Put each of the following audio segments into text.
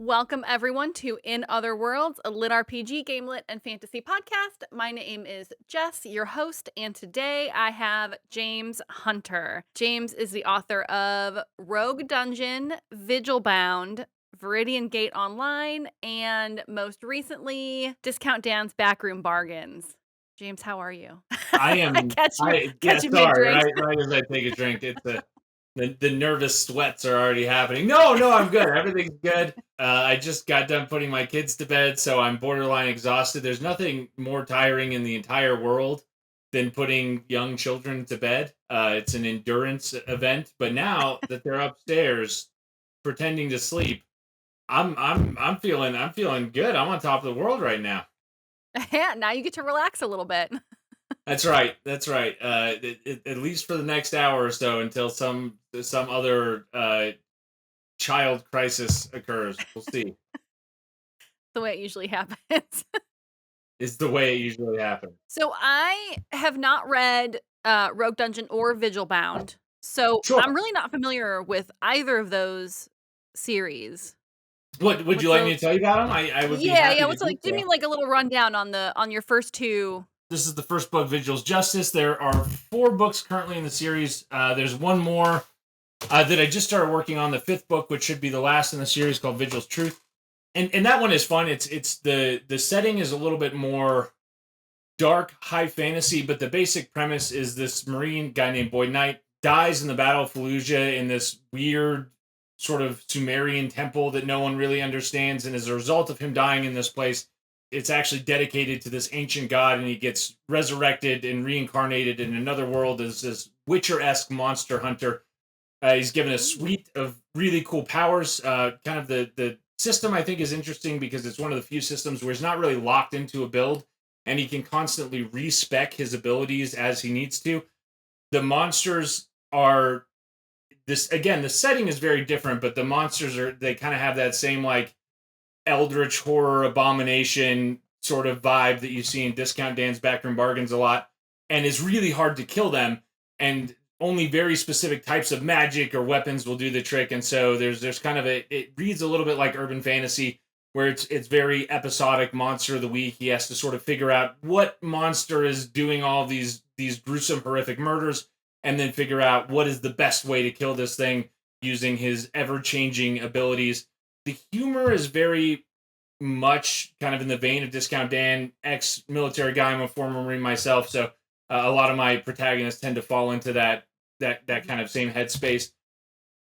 Welcome, everyone, to In Other Worlds, a LitRPG, gamelit, and fantasy podcast. My name is Jess, your host, and today I have James Hunter. James is the author of Rogue Dungeon, Vigilbound, Viridian Gate Online, and most recently, Discount Dan's Backroom Bargains. James, how are you? I I am. catch you, Yeah. catch you Sorry. mid-drink. Right as I take a drink, the nervous sweats are already happening. No, I'm good. Everything's good. I just got done putting my kids to bed, so I'm borderline exhausted. There's nothing more tiring in the entire world than putting young children to bed. It's an endurance event. But now that they're upstairs pretending to sleep, I'm feeling good. I'm on top of the world right now. Yeah, now you get to relax a little bit. That's right. That's right. At least for the next hour or so, until some other child crisis occurs. We'll see. The way it usually happens. Is the way it usually happens. So I have not read Rogue Dungeon or Vigilbound, so I'm Sure. really not familiar with either of those series. What would you What's like the me to tell you about them? I would be Yeah, happy yeah, to what's do like give me so. like a little rundown on your first two. This is the first book, Vigil's Justice. There are 4 books currently in the series. There's one more that I just started working on, the 5th book, which should be the last in the series, called Vigil's Truth. And that one is fun. It's the setting is a little bit more dark, high fantasy, but the basic premise is this Marine guy named Boyd Knight dies in the Battle of Fallujah in this weird sort of Sumerian temple that no one really understands. And as a result of him dying in this place, it's actually dedicated to this ancient god, and he gets resurrected and reincarnated in another world as this Witcher-esque monster hunter. He's given a Ooh. suite of really cool powers. Kind of the system, I think, is interesting because it's one of the few systems where he's not really locked into a build, and he can constantly respec his abilities as he needs to. The monsters are this again. The setting is very different, but the monsters they kind of have that same like eldritch horror abomination sort of vibe that you see in Discount Dan's Backroom Bargains a lot, and it's really hard to kill them. And only very specific types of magic or weapons will do the trick. And so there's kind of it reads a little bit like urban fantasy, where it's very episodic. Monster of the week, he has to sort of figure out what monster is doing all these gruesome, horrific murders, and then figure out what is the best way to kill this thing using his ever-changing abilities. The humor is very much kind of in the vein of Discount Dan, ex-military guy. I'm a former Marine myself, so a lot of my protagonists tend to fall into that Mhm. kind of same headspace.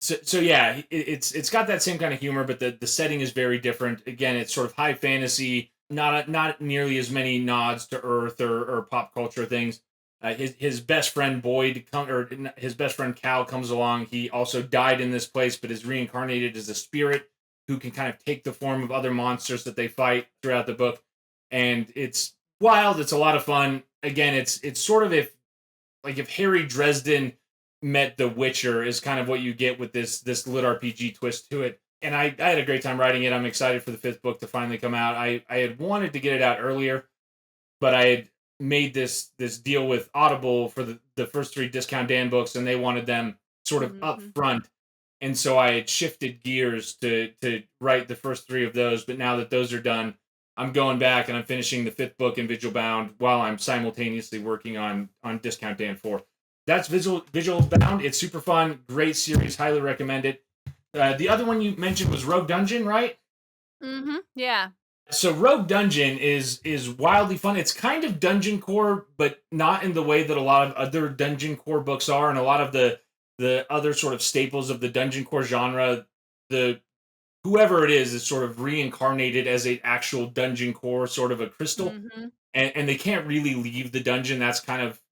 So yeah, it's got that same kind of humor, but the setting is very different. Again, it's sort of high fantasy, not nearly as many nods to Earth or pop culture things. His best friend his best friend Cal comes along. He also died in this place, but is reincarnated as a spirit who can kind of take the form of other monsters that they fight throughout the book. And it's wild. It's a lot of fun. Again, it's sort of if Harry Dresden met The Witcher is kind of what you get with this lit RPG twist to it. And I had a great time writing it. I'm excited for the 5th book to finally come out. I had wanted to get it out earlier, but I had made this deal with Audible for the first 3 Discount Dan books, and they wanted them sort of up Mhm. front. And so I had shifted gears to write the first 3 of those. But now that those are done, I'm going back and I'm finishing the 5th book in Vigilbound while I'm simultaneously working on Discount Dan 4. That's Vigilbound. It's super fun, great series, highly recommend it. The other one you mentioned was Rogue Dungeon, right? Mhm. Yeah. So Rogue Dungeon is wildly fun. It's kind of dungeon core, but not in the way that a lot of other dungeon core books are, and a lot of the other sort of staples of the dungeon core genre. The Whoever it is sort of reincarnated as an actual dungeon core, sort of a crystal, Mhm. and they can't really leave the dungeon. That's kind of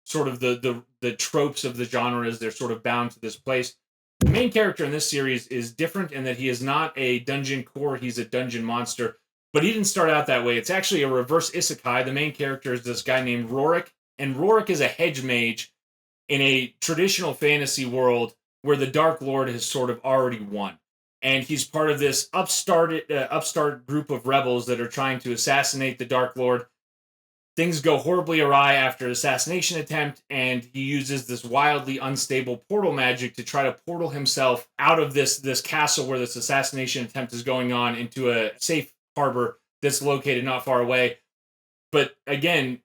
sort of the tropes of the genre, is they're sort of bound to this place. The main character in this series is different in that he is not a dungeon core, he's a dungeon monster. But he didn't start out that way. It's actually a reverse isekai. The main character is this guy named Rorik, and Rorik is a hedge mage in a traditional fantasy world where the Dark Lord has sort of already won. And he's part of this upstart group of rebels that are trying to assassinate the Dark Lord. things go horribly awry after an assassination attempt, and he uses this wildly unstable portal magic to try to portal himself out of this castle where this assassination attempt is going on into a safe harbor that's located not far away. But again,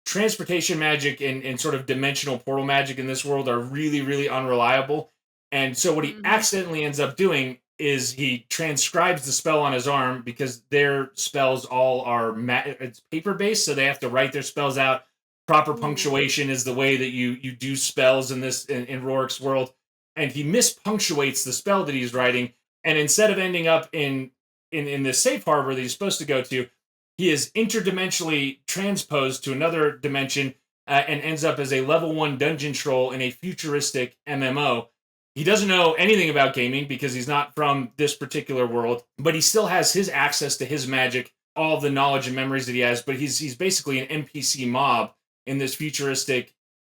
transportation magic and sort of dimensional portal magic in this world are really, really unreliable. And so what he Mhm. accidentally ends up doing is he transcribes the spell on his arm, because their spells all are it's paper based, so they have to write their spells out. Proper Ooh. punctuation is the way that you do spells in in Rorik's world, and he mispunctuates the spell that he's writing, and instead of ending up in this safe harbor that he's supposed to go to, he is interdimensionally transposed to another dimension, and ends up as a level 1 dungeon troll in a futuristic MMO. He doesn't know anything about gaming because he's not from this particular world, but he still has his access to his magic, all of the knowledge and memories that he has. But he's basically an NPC mob in this futuristic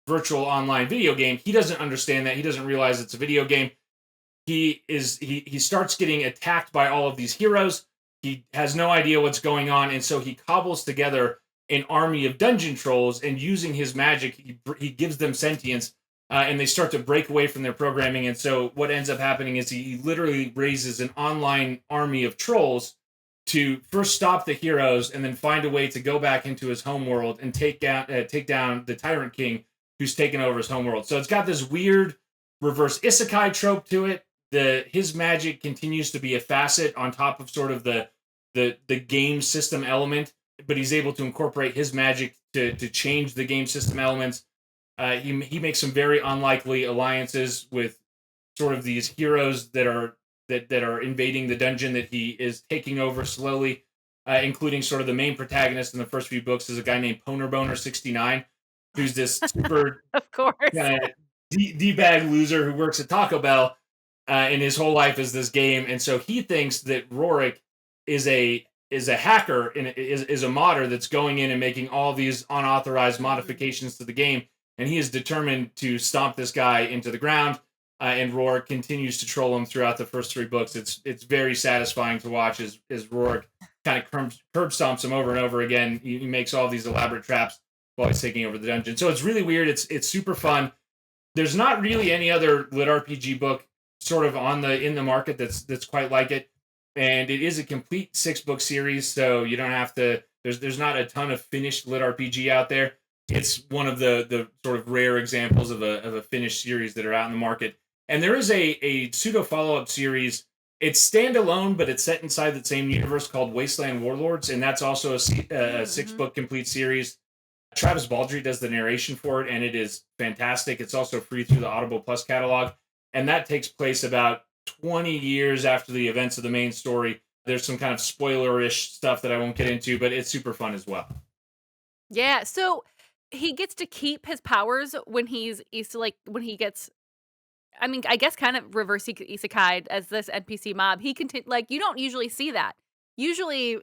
virtual online video game. He doesn't understand that. He doesn't realize it's a video game. He starts getting attacked by all of these heroes. He has no idea what's going on, and so he cobbles together an army of dungeon trolls, and using his magic, he gives them sentience, and they start to break away from their programming. And so what ends up happening is he literally raises an online army of trolls to first stop the heroes, and then find a way to go back into his homeworld and take down the Tyrant King who's taken over his homeworld. So it's got this weird reverse isekai trope to it. His magic continues to be a facet on top of sort of the game system element, but he's able to incorporate his magic to change the game system elements. He makes some very unlikely alliances with sort of these heroes that are invading the dungeon that he is taking over slowly, including sort of the main protagonist in the first few books is a guy named Ponerboner 69, who's this super Of course. kind of d-bag loser who works at Taco Bell, and his whole life is this game. And so he thinks that Rorik is a hacker and is a modder that's going in and making all these unauthorized Mhm. modifications to the game, and he is determined to stomp this guy into the ground. And Rorik continues to troll him throughout the first 3 books. It's very satisfying to watch as Rorik kind of curb stomps him over and over again. He makes all these elaborate traps while he's taking over the dungeon. So it's really weird. It's super fun. There's not really any other lit RPG book sort of on the in the market that's quite like it, and it is a complete 6 book series, so you don't have to. There's not a ton of finished lit RPG out there. It's one of the sort of rare examples of a finished series that are out in the market. And there is a pseudo follow up series. It's standalone, but it's set inside the same universe called Wasteland Warlords, and that's also a six Mhm. book complete series. Travis Baldry does the narration for it, and it is fantastic. It's also free through the Audible Plus catalog, and that takes place about 20 years after the events of the main story. There's some kind of spoilerish stuff that I won't get into, but it's super fun as well. Yeah, so he gets to keep his powers when when he gets I mean, I guess kind of reverse isekai as this NPC mob. Like, you don't usually see that. Usually,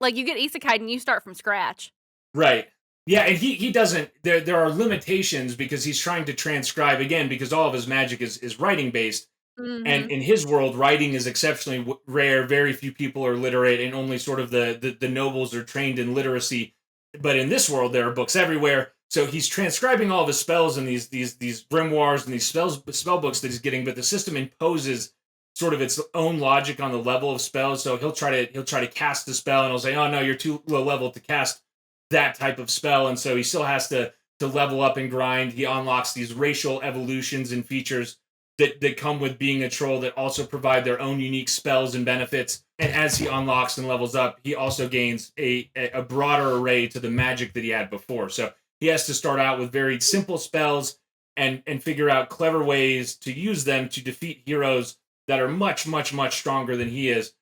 like, you get isekai and you start from scratch. Right. Yeah, and he doesn't. There are limitations because he's trying to transcribe again, because all of his magic is writing based. And Mhm. in his world, writing is exceptionally rare. Very few people are literate, and only sort of the nobles are trained in literacy. But in this world, there are books everywhere. So he's transcribing all of his spells in these grimoires and these spell books that he's getting. But the system imposes sort of its own logic on the level of spells. So he'll try to cast a spell, and he'll say, "Oh no, you're too low level to cast that type of spell." And so he still has to level up and grind. He unlocks these racial evolutions and features that come with being a troll that also provide their own unique spells and benefits. And as he unlocks and levels up, he also gains a broader array to the magic that he had before. So he has to start out with very simple spells and figure out clever ways to use them to defeat heroes that are much, much, much stronger than he is.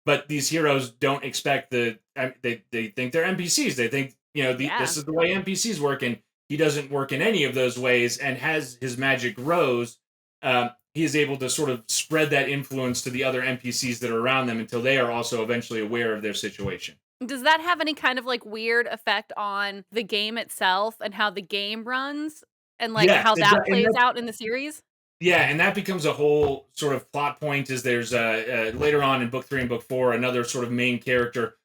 But these heroes don't expect they think they're NPCs. They think, Yeah. this is the way NPCs work, and he doesn't work in any of those ways. And as his magic grows, he is able to sort of spread that influence to the other NPCs that are around them until they are also eventually aware of their situation. Does that have any kind of, like, weird effect on the game itself and how the game runs and, like, Yes, how that and plays out in the series? yeah, and that becomes a whole sort of plot point. Is there's later on in book 3 and book 4 another sort of main character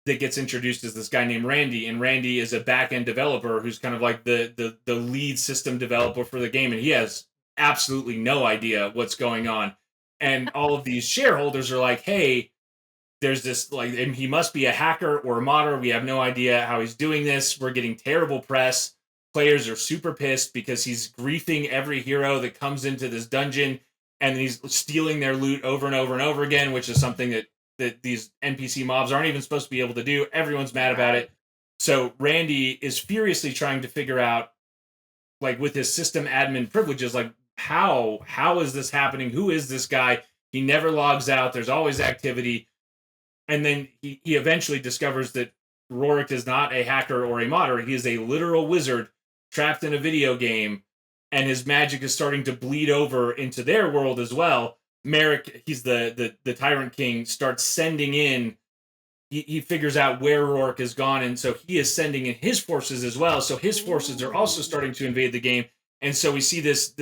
that gets introduced is this guy named Randy, and Randy is a back end developer who's kind of like the lead system developer for the game, and he has absolutely no idea what's going on. And all of these shareholders are like, "Hey, there's this like, and he must be a hacker or a modder. We have no idea how he's doing this. We're getting terrible press. Players are super pissed because he's griefing every hero that comes into this dungeon, and he's stealing their loot over and over and over again, which is something that these NPC mobs aren't even supposed to be able to do. Everyone's mad about Right. it. So Randy is furiously trying to figure out, like with his system admin privileges, like how is this happening? Who is this guy? He never logs out. There's always activity, and then he eventually discovers that Rorik is not a hacker or a modder. He is a literal wizard trapped in a video game, and his magic is starting to bleed over into their world as well. Merrick, he's the Tyrant King, starts sending in. He figures out where Rorik is gone, and so he is sending in his forces as well. So his forces are also Ooh. starting to invade the game, and so we see this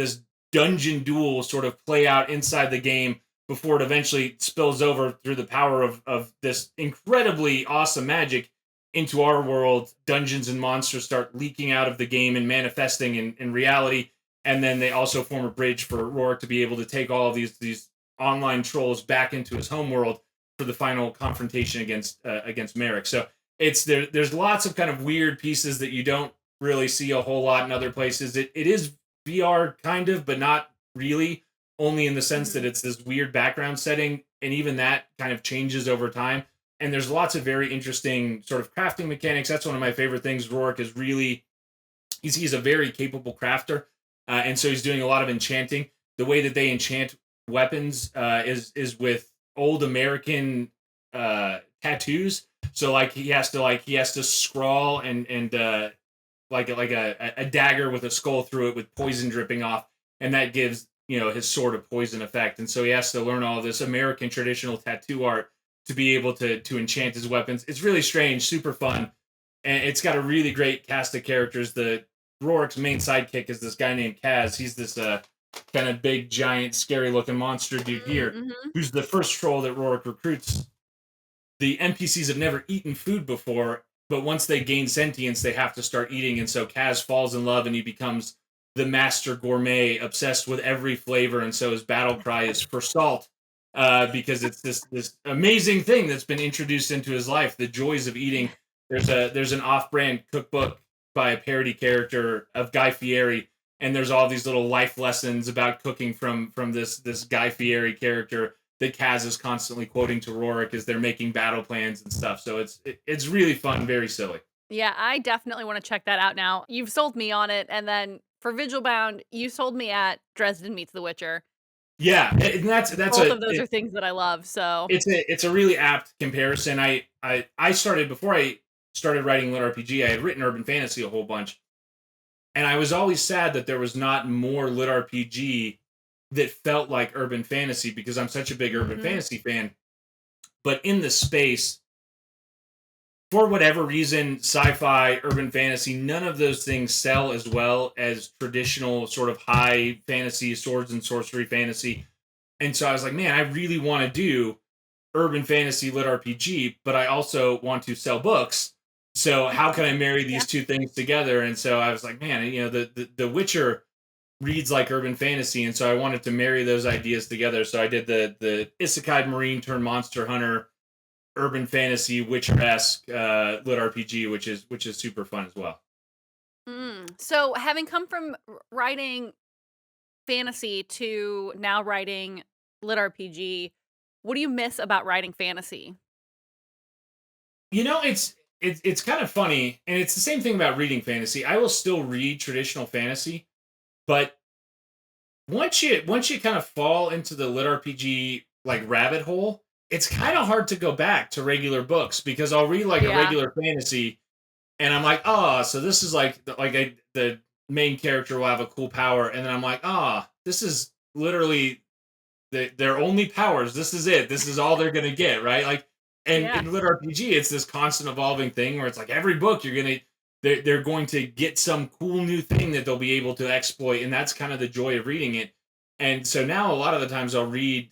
dungeon duel sort of play out inside the game before it eventually spills over through the power of this incredibly awesome magic into our world. Dungeons and monsters start leaking out of the game and manifesting in reality. And then they also form a bridge for Rorik to be able to take all of these online trolls back into his home world for the final confrontation against Merrick. So it's there's lots of kind of weird pieces that you don't really see a whole lot in other places. It is VR kind of, but not really, only in the sense that Mhm. it's this weird background setting, and even that kind of changes over time. And there's lots of very interesting sort of crafting mechanics. That's one of my favorite things. Rorik is really he's a very capable crafter, and so he's doing a lot of enchanting. The way that they enchant weapons is with old American tattoos. So like he has to scrawl and like a dagger with a skull through it with poison dripping off, and that gives his sword a poison effect. And so he has to learn all this American traditional tattoo art to be able to enchant his weapons. It's really strange, super fun, and it's got a really great cast of characters. The Rorik's main sidekick is this guy named Kaz. He's this kind of big, giant, scary looking monster dude here, Mhm. who's the first troll that Rorik recruits. The NPCs have never eaten food before, but once they gain sentience, they have to start eating. And so Kaz falls in love and he becomes the master gourmet, obsessed with every flavor. And so his battle cry is for salt, because it's this amazing thing that's been introduced into his life, the joys of eating. There's an off-brand cookbook by a parody character of Guy Fieri, and there's all these little life lessons about cooking from this Guy Fieri character that Kaz is constantly quoting to Rorik as they're making battle plans and stuff. So it's really fun, very silly. Yeah, I definitely wanna check that out now. You've sold me on it, and then for Vigil Bound, you sold me at Dresden Meets The Witcher. Yeah, and that's Both of those are things that I love, so it's a really apt comparison. I started before I started writing lit RPG. I had written urban fantasy a whole bunch, and I was always sad that there was not more lit RPG that felt like urban fantasy because I'm such a big urban Mhm. fantasy fan. But in the space, for whatever reason, sci-fi, urban fantasy, none of those things sell as well as traditional sort of high fantasy, swords and sorcery fantasy. And so I was like, man, I really want to do urban fantasy lit RPG, but I also want to sell books. So how can I marry Yeah. these two things together? And so I was like, man, the Witcher reads like urban fantasy, and so I wanted to marry those ideas together. So I did the Isekai Marine turned Monster Hunter urban fantasy Witcher-esque lit RPG, which is super fun as well. So having come from writing fantasy to now writing lit RPG, what do you miss about writing fantasy? It's kind of funny, and it's the same thing about reading fantasy. I will still read traditional fantasy, but once you kind of fall into the lit RPG like rabbit hole, it's kind of hard to go back to regular books because I'll read like a Yeah. regular fantasy and I'm like, oh, so this is like the main character will have a cool power, and then I'm like, ah, this is literally their only powers. This is it. This is all they're gonna get, right? Like, and Yeah. in lit RPG, it's this constant evolving thing where it's like every book they're going to get some cool new thing that they'll be able to exploit, and that's kind of the joy of reading it. And so now a lot of the times I'll read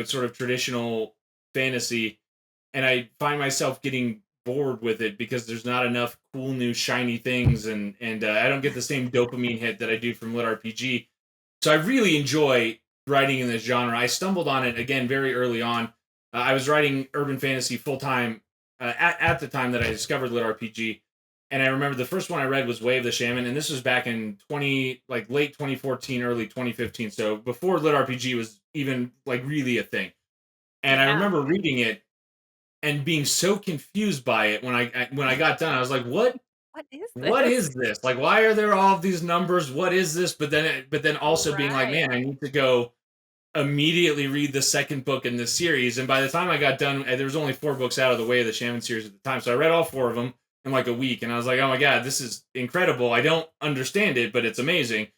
sort of traditional fantasy, and I find myself getting bored with it because there's not enough cool new shiny things, and I don't get the same dopamine hit that I do from lit RPG. So I really enjoy writing in this genre. I stumbled on it again very early on. I was writing urban fantasy full time at the time that I discovered lit RPG, and I remember the first one I read was Way of the Shaman, and this was back in 20 like late 2014, early 2015. So before lit RPG was even like really a thing. And I Yeah. remember reading it and being so confused by it when I got done. I was like, What is what this? is this? Like, why are there all of these numbers? What is this? But then also being like, Right. man, I need to go immediately read the second book in this series. And by the time I got done, there was only 4 books out of the Way of the Shaman series at the time. So I read all 4 of them in like a week. And I was like, oh my God, this is incredible. I don't understand it, but it's amazing.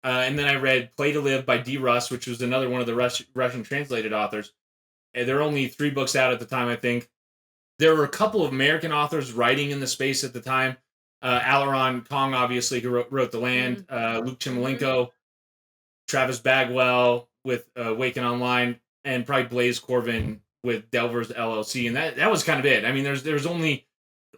And then I read Play to Live by D. Russ, which was another one of the Russian translated authors. And there are only 3 books out at the time, I think. There were a couple of American authors writing in the space at the time. Alaron Kong, obviously, who wrote The Land, Mm. Luke Mhm. Chimolenko, Travis Bagwell with Waken Online, and probably Blaze Corbin with Delvers LLC, and that was kind of it. I mean, there's only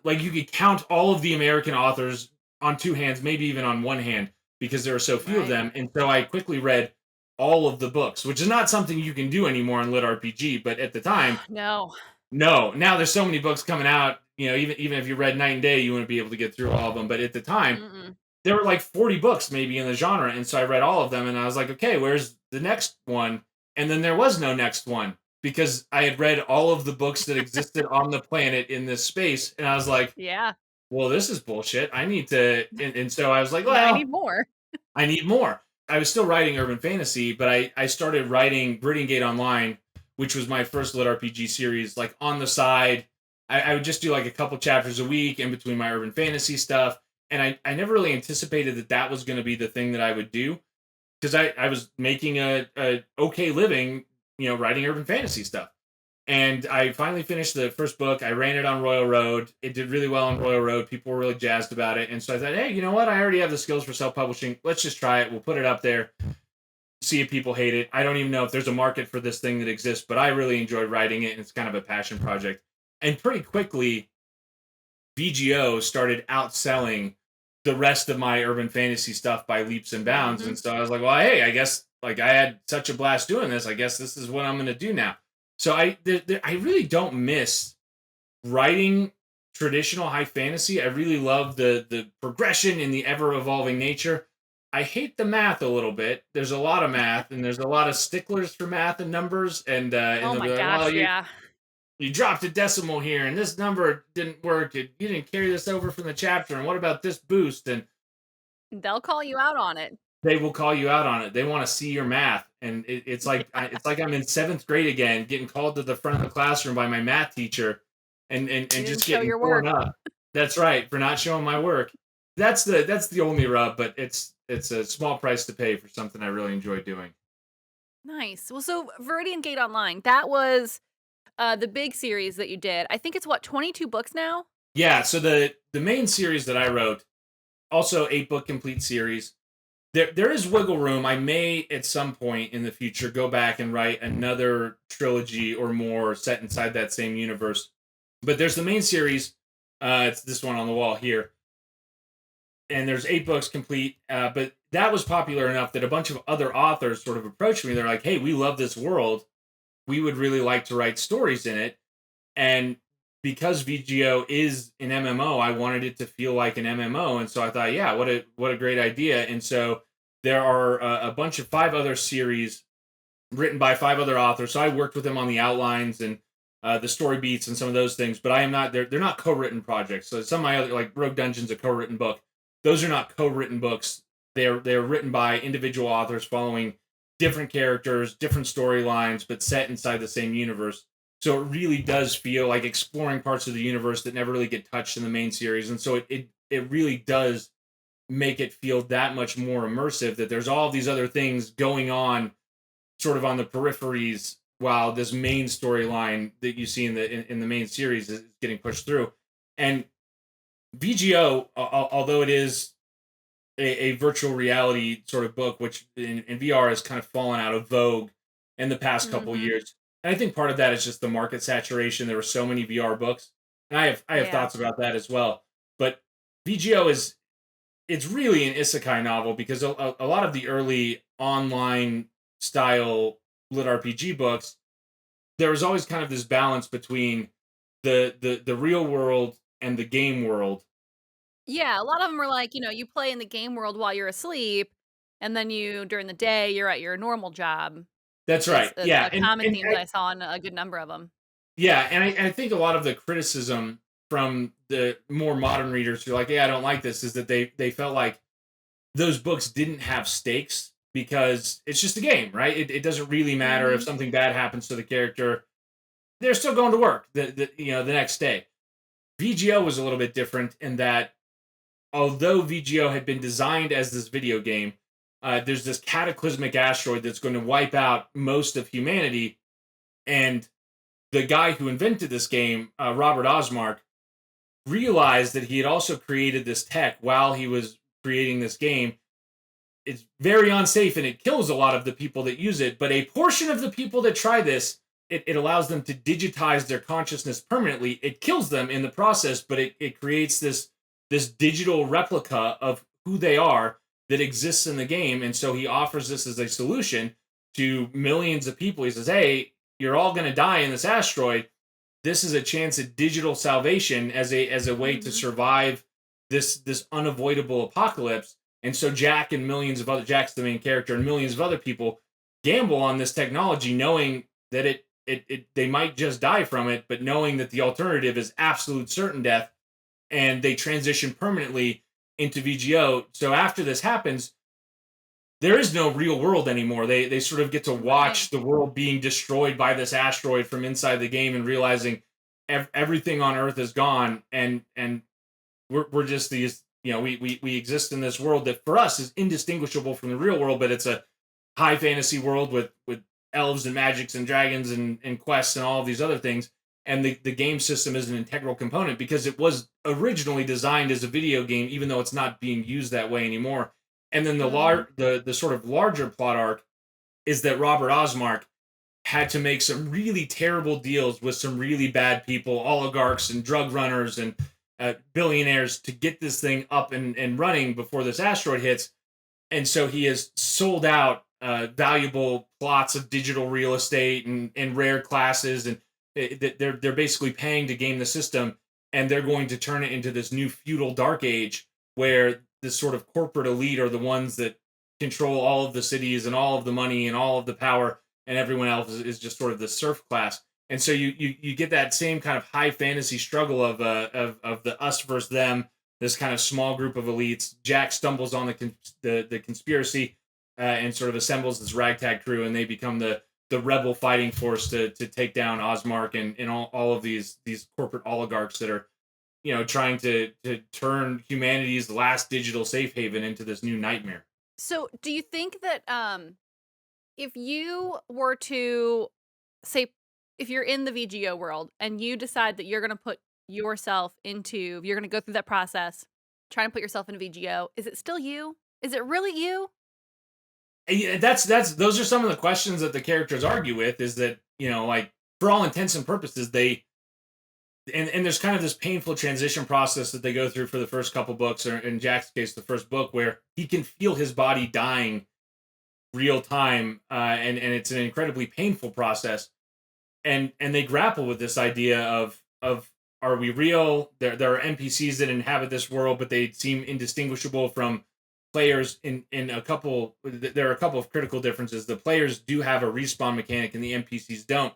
like you could count all of the American authors on 2 hands, maybe even on one hand, because there are so few of Right. them. And so I quickly read all of the books, which is not something you can do anymore in lit RPG. But at the time, No. no. Now there's so many books coming out. You know, even if you read Night and Day, you wouldn't be able to get through all of them. But at the time, Mm-mm. there were like 40 books maybe in the genre, and so I read all of them, and I was like, okay, where's the next one? And then there was no next one because I had read all of the books that existed on the planet in this space, and I was like, Yeah. well, this is bullshit. I need to, and so I was like, Now I well, need more. I need more. I was still writing urban fantasy, but I started writing Breeding Gate Online, which was my first lit RPG series, like on the side. I would just do like a couple chapters a week in between my urban fantasy stuff. And I never really anticipated that that was going to be the thing that I would do because I was making a okay living, you know, writing urban fantasy stuff. And I finally finished the first book. I ran it on Royal Road. It did really well on Royal Road. People were really jazzed about it. And so I thought, hey, you know what? I already have the skills for self publishing. Let's just try it. We'll put it up there, see if people hate it. I don't even know if there's a market for this thing that exists, but I really enjoyed writing it. And it's kind of a passion project. And pretty quickly, VGO started outselling the rest of my urban fantasy stuff by leaps and bounds. Mhm. And so I was like, well, hey, I guess like I had such a blast doing this. I guess this is what I'm going to do now. So I really don't miss writing traditional high fantasy. I really love the progression and the ever evolving nature. I hate the math a little bit. There's a lot of math, and there's a lot of sticklers for math and numbers, and Oh they'll my be like, "Well, gosh, yeah. you dropped a decimal here, and this number didn't work. And you didn't carry this over from the chapter. And what about this boost?" And They'll call you out on it. they will call you out on it. They want to see your math, and it's like I'm in 7th grade again, getting called to the front of the classroom by my math teacher, You and didn't just show getting your torn work. up. That's right, for not showing my work. That's the only rub, but it's a small price to pay for something I really enjoy doing. Nice. Well, so Viridian Gate Online, that was, the big series that you did. I think it's what, 22 books now? Yeah, so the main series that I wrote, also 8 book complete series. There is wiggle room. I may at some point in the future go back and write another trilogy or more set inside that same universe. But there's the main series. It's this one on the wall here, and there's 8 books complete. But that was popular enough that a bunch of other authors sort of approached me. They're like, "Hey, we love this world. We would really like to write stories in it." And because VGO is an MMO, I wanted it to feel like an MMO, and so I thought, yeah, what a great idea. And so there are a bunch of 5 other series written by 5 other authors. So I worked with them on the outlines and the story beats and some of those things. But I am not they're not co-written projects. So some of my other like Rogue Dungeon's a co-written book. Those are not co-written books. They're written by individual authors following different characters, different storylines, but set inside the same universe. So it really does feel like exploring parts of the universe that never really get touched in the main series. And so it really does make it feel that much more immersive that there's all these other things going on sort of on the peripheries while this main storyline that you see in the main series is getting pushed through. And VGO, although it is a virtual reality sort of book, which in VR has kind of fallen out of vogue in the past couple Mhm. years. And I think part of that is just the market saturation. There were so many VR books. And I have Yeah. thoughts about that as well. But VGO is it's really an isekai novel because a lot of the early online style lit RPG books, there was always kind of this balance between the real world and the game world. Yeah, a lot of them are like, you play in the game world while you're asleep, and then during the day, you're at your normal job, That's is right. Yeah, a common theme that I saw in a good number of them. yeah, and I think a lot of the criticism from the more modern readers who are like, yeah, I don't like this, is that they felt like those books didn't have stakes because it's just a game, right? It doesn't really matter if Mhm. something bad happens to the character. They're still going to work the next day. VGO was a little bit different in that although VGO had been designed as this video game, there's this cataclysmic asteroid that's going to wipe out most of humanity, and the guy who invented this game, Robert Osmark, realized that he had also created this tech while he was creating this game. It's very unsafe and it kills a lot of the people that use it, but a portion of the people that try this, it allows them to digitize their consciousness permanently. It kills them in the process, but it creates this digital replica of who they are that exists in the game. And so he offers this as a solution to millions of people. He says, hey, you're all going to die in this asteroid. This is a chance at digital salvation as a way to Mhm. survive this unavoidable apocalypse. And so Jack and millions of other Jack's the main character and millions of other people gamble on this technology, knowing that they might just die from it, but knowing that the alternative is absolute certain death, and they transition permanently into VGO. So after this happens, there is no real world anymore. They sort of get to Right. watch the world being destroyed by this asteroid from inside the game and realizing everything on Earth is gone, and we're just these, we exist in this world that for us is indistinguishable from the real world, but it's a high fantasy world with elves and magics and dragons and quests and all of these other things. And the game system is an integral component because it was originally designed as a video game, even though it's not being used that way anymore. And then Mhm. the sort of larger plot arc is that Robert Osmark had to make some really terrible deals with some really bad people, oligarchs and drug runners and billionaires, to get this thing up and running before this asteroid hits. And so he has sold out valuable plots of digital real estate and rare classes, and they're basically paying to game the system, and they're going to turn it into this new feudal dark age where this sort of corporate elite are the ones that control all of the cities and all of the money and all of the power, and everyone else is just sort of the serf class. And so you get that same kind of high fantasy struggle of the us versus them, this kind of small group of elites. Jack stumbles on the conspiracy and sort of assembles this ragtag crew, and they become the rebel fighting force to take down Osmark and all of these corporate oligarchs that are trying to turn humanity's last digital safe haven into this new nightmare. So, do you think that, if you were to say, if you're in the VGO world and you decide that you're gonna go through that process, trying to put yourself in VGO, is it still you? Is it really you? And yeah, that's those are some of the questions that the characters argue with. Is that like for all intents and purposes they and there's kind of this painful transition process that they go through for the first couple books, or in Jack's case, the first book, where he can feel his body dying real time, and it's an incredibly painful process. And they grapple with this idea of are we real? There are NPCs that inhabit this world, but they seem indistinguishable from players in a couple. There are a couple of critical differences. The players do have a respawn mechanic, and the NPCs don't,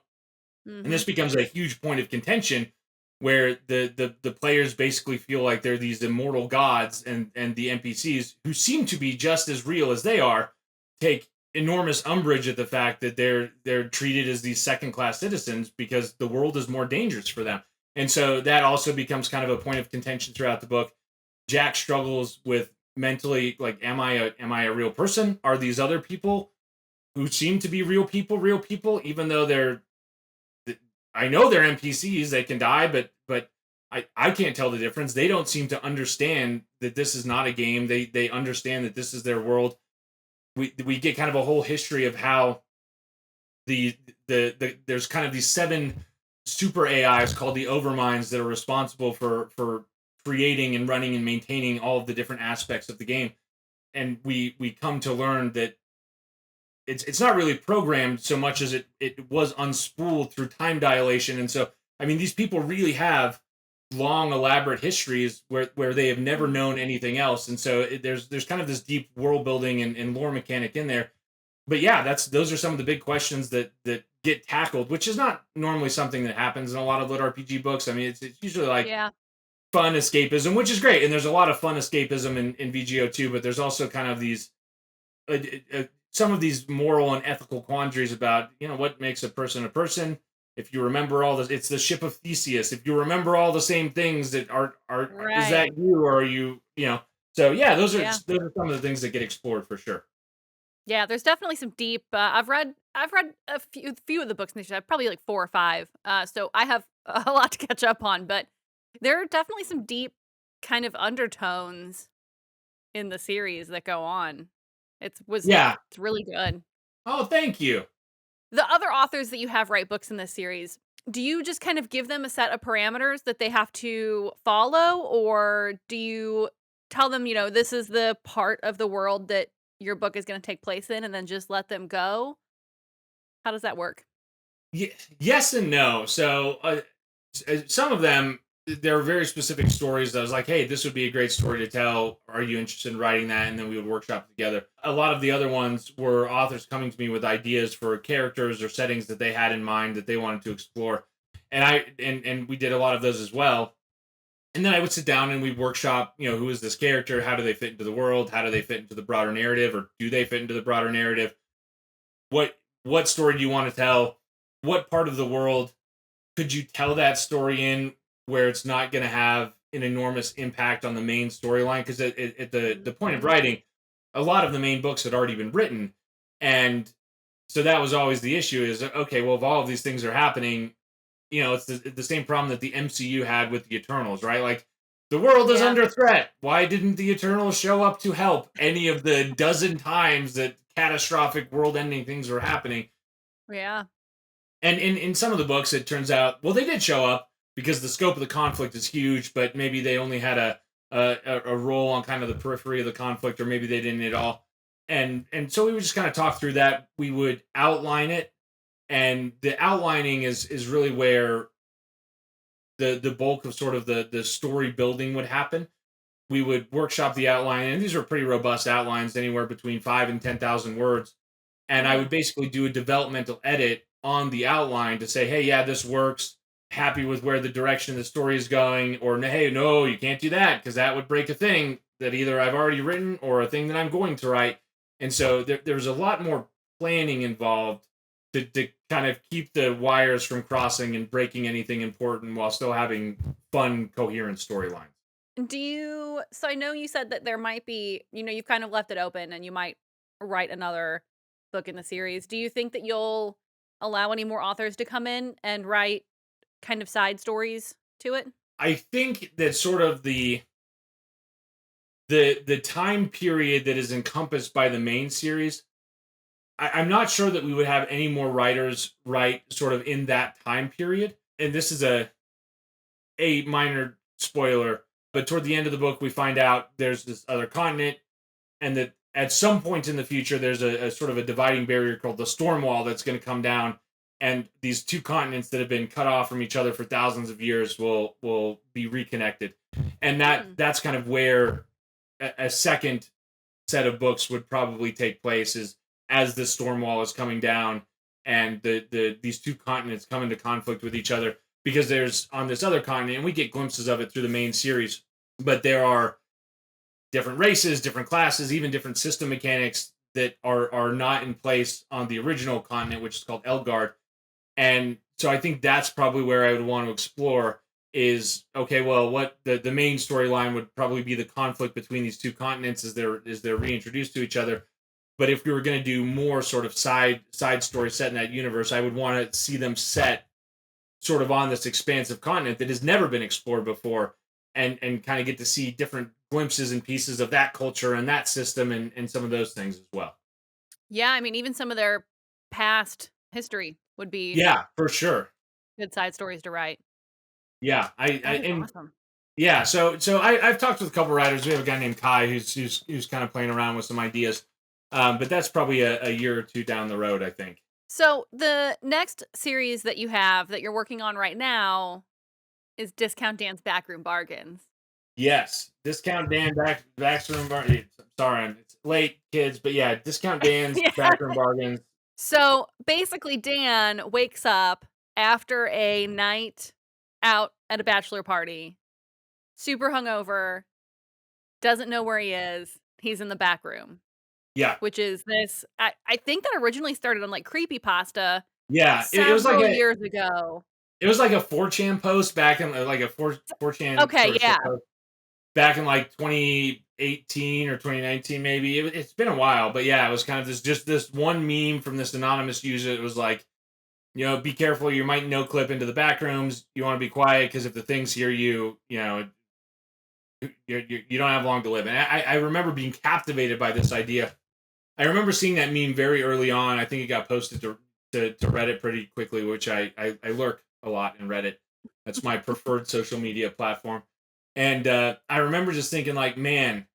and this Mhm. becomes a huge point of contention where the players basically feel like they're these immortal gods, and the NPCs, who seem to be just as real as they are, take enormous umbrage at the fact that they're treated as these second class citizens because the world is more dangerous for them. And so that also becomes kind of a point of contention throughout the book. Jack struggles with mentally, like, am I a real person? Are these other people who seem to be real people, even though I know they're NPCs. They can die, but I can't tell the difference. They don't seem to understand that this is not a game. They understand that this is their world. We get kind of a whole history of how the there's kind of these seven super AIs called the overminds that are responsible for creating and running and maintaining all of the different aspects of the game. And we come to learn that it's not really programmed so much as it was unspooled through time dilation. And so I mean these people really have long elaborate histories where they have never Mhm. known anything else. And so there's kind of this deep world building and lore mechanic in there. But yeah, that's those are some of the big questions that get tackled, which is not normally something that happens in a lot of lit RPG books. I mean, it's usually like Yeah. fun escapism, which is great, and there's a lot of fun escapism in VGO too. But there's also kind of these some of these moral and ethical quandaries about what makes a person a person. If you remember all this, it's the ship of Theseus. If you remember all the same things that are is Right. that you or are you? So yeah, Yeah. those are some of the things that get explored for sure. Yeah, there's definitely some deep. I've read a few of the books in this. Probably like 4 or 5. So I have a lot to catch up on. But there are definitely some deep kind of undertones in the series that go on. Yeah. It's really good. Oh, thank you. The other authors that you have write books in this series, do you just kind of give them a set of parameters that they have to follow, or do you tell them, this is the part of the world that your book is going to take place in, and then just let them go? How does that work? Yes and no. So some of them, there are very specific stories that I was like, hey, this would be a great story to tell. Are you interested in writing that? And then we would workshop together. A lot of the other ones were authors coming to me with ideas for characters or settings that they had in mind that they wanted to explore. And we did a lot of those as well. And then I would sit down and we'd workshop, who is this character? How do they fit into the world? How do they fit into the broader narrative? Or do they fit into the broader narrative? What story do you want to tell? What part of the world could you tell that story in where it's not going to have an enormous impact on the main storyline? Because at the point of Mhm. writing, a lot of the main books had already been written, and so that was always the issue. Is okay, well, if all of these things are happening, it's the same problem that the MCU had with the Eternals, right? Like the world is Yeah. under threat. Why didn't the Eternals show up to help any of the dozen times that catastrophic world-ending things were happening? Yeah. And in some of the books, it turns out, well, they did show up because the scope of the conflict is huge, but maybe they only had a role on kind of the periphery of the conflict, or maybe they didn't at all. And so we would just kind of talk through that. We would outline it, and the outlining is really where the bulk of sort of the story building would happen. We would workshop the outline, and these were pretty robust outlines, anywhere between 5 and 10,000 words. And I Mhm. would basically do a developmental edit on the outline to say, hey, yeah, this works. Happy with where the direction of the story is going, or hey, no, you can't do that because that would break a thing that either I've already written or a thing that I'm going to write. And so there's a lot more planning involved to kind of keep the wires from crossing and breaking anything important while still having fun, coherent storylines. So I know you said that there might be, you've kind of left it open and you might write another book in the series. Do you think that you'll allow any more authors to come in and write kind of side stories to it? I think that sort of the time period that is encompassed by the main series, I'm not sure that we would have any more writers write sort of in that time period. And this is a minor spoiler, but toward the end of the book, we find out there's this other continent, and that at some point in the future, there's a sort of a dividing barrier called the storm wall that's going to come down, and these two continents that have been cut off from each other for thousands of years will be reconnected, and Hmm. that's kind of where a second set of books would probably take place is as the storm wall is coming down and these two continents come into conflict with each other, because there's on this other continent, and we get glimpses of it through the main series, but there are different races, different classes, even different system mechanics that are not in place on the original continent, which is called Elgard. And so I think that's probably where I would want to explore is okay, well, what the main storyline would probably be the conflict between these two continents as they're reintroduced to each other. But if we were going to do more sort of side story set in that universe, I would want to see them set sort of on this expansive continent that has never been explored before, and kind of get to see different glimpses and pieces of that culture and that system and some of those things as well. Yeah, I mean, even some of their past history would be Yeah, for sure. Good side stories to write. Yeah, That is and awesome. yeah, I've talked with a couple writers. We have a guy named Kai who's kind of playing around with some ideas, but that's probably a year or two down the road, I think. So the next series that you have that you're working on right now is Discount Dan's Backroom Bargains. Yes, Discount Dan backroom bar. Sorry, it's late, kids, but yeah, Discount Dan's Yeah. backroom bargains. So basically, Dan wakes up after a night out at a bachelor party, super hungover, doesn't know where he is. He's in the back room, Yeah, which is this. I think that originally started on like creepypasta yeah, it was like several years ago. it was like a 4chan post back in like a 4chan Okay, sort of yeah. post back in like 2018 or 2019 maybe. It's been a while, but yeah, it was kind of this one meme from this anonymous user. It was like, be careful. You might no clip into the back rooms. You want to be quiet because if the things hear you, you don't have long to live. And I remember being captivated by this idea. I remember seeing that meme very early on. I think it got posted to Reddit pretty quickly, which I lurk a lot in Reddit. That's my preferred social media platform. And I remember just thinking, like, man,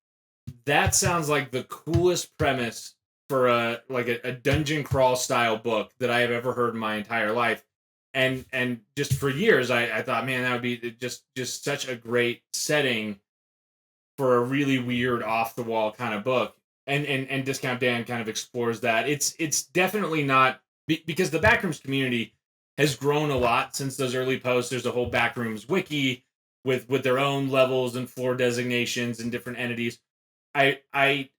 that sounds like the coolest premise for a dungeon crawl style book that I have ever heard in my entire life. And just for years, I thought, man, that would be just such a great setting for a really weird off the wall kind of book. And Discount Dan kind of explores that. It's definitely not because the Backrooms community has grown a lot since those early posts. There's a whole Backrooms wiki with their own levels and floor designations and different entities. I I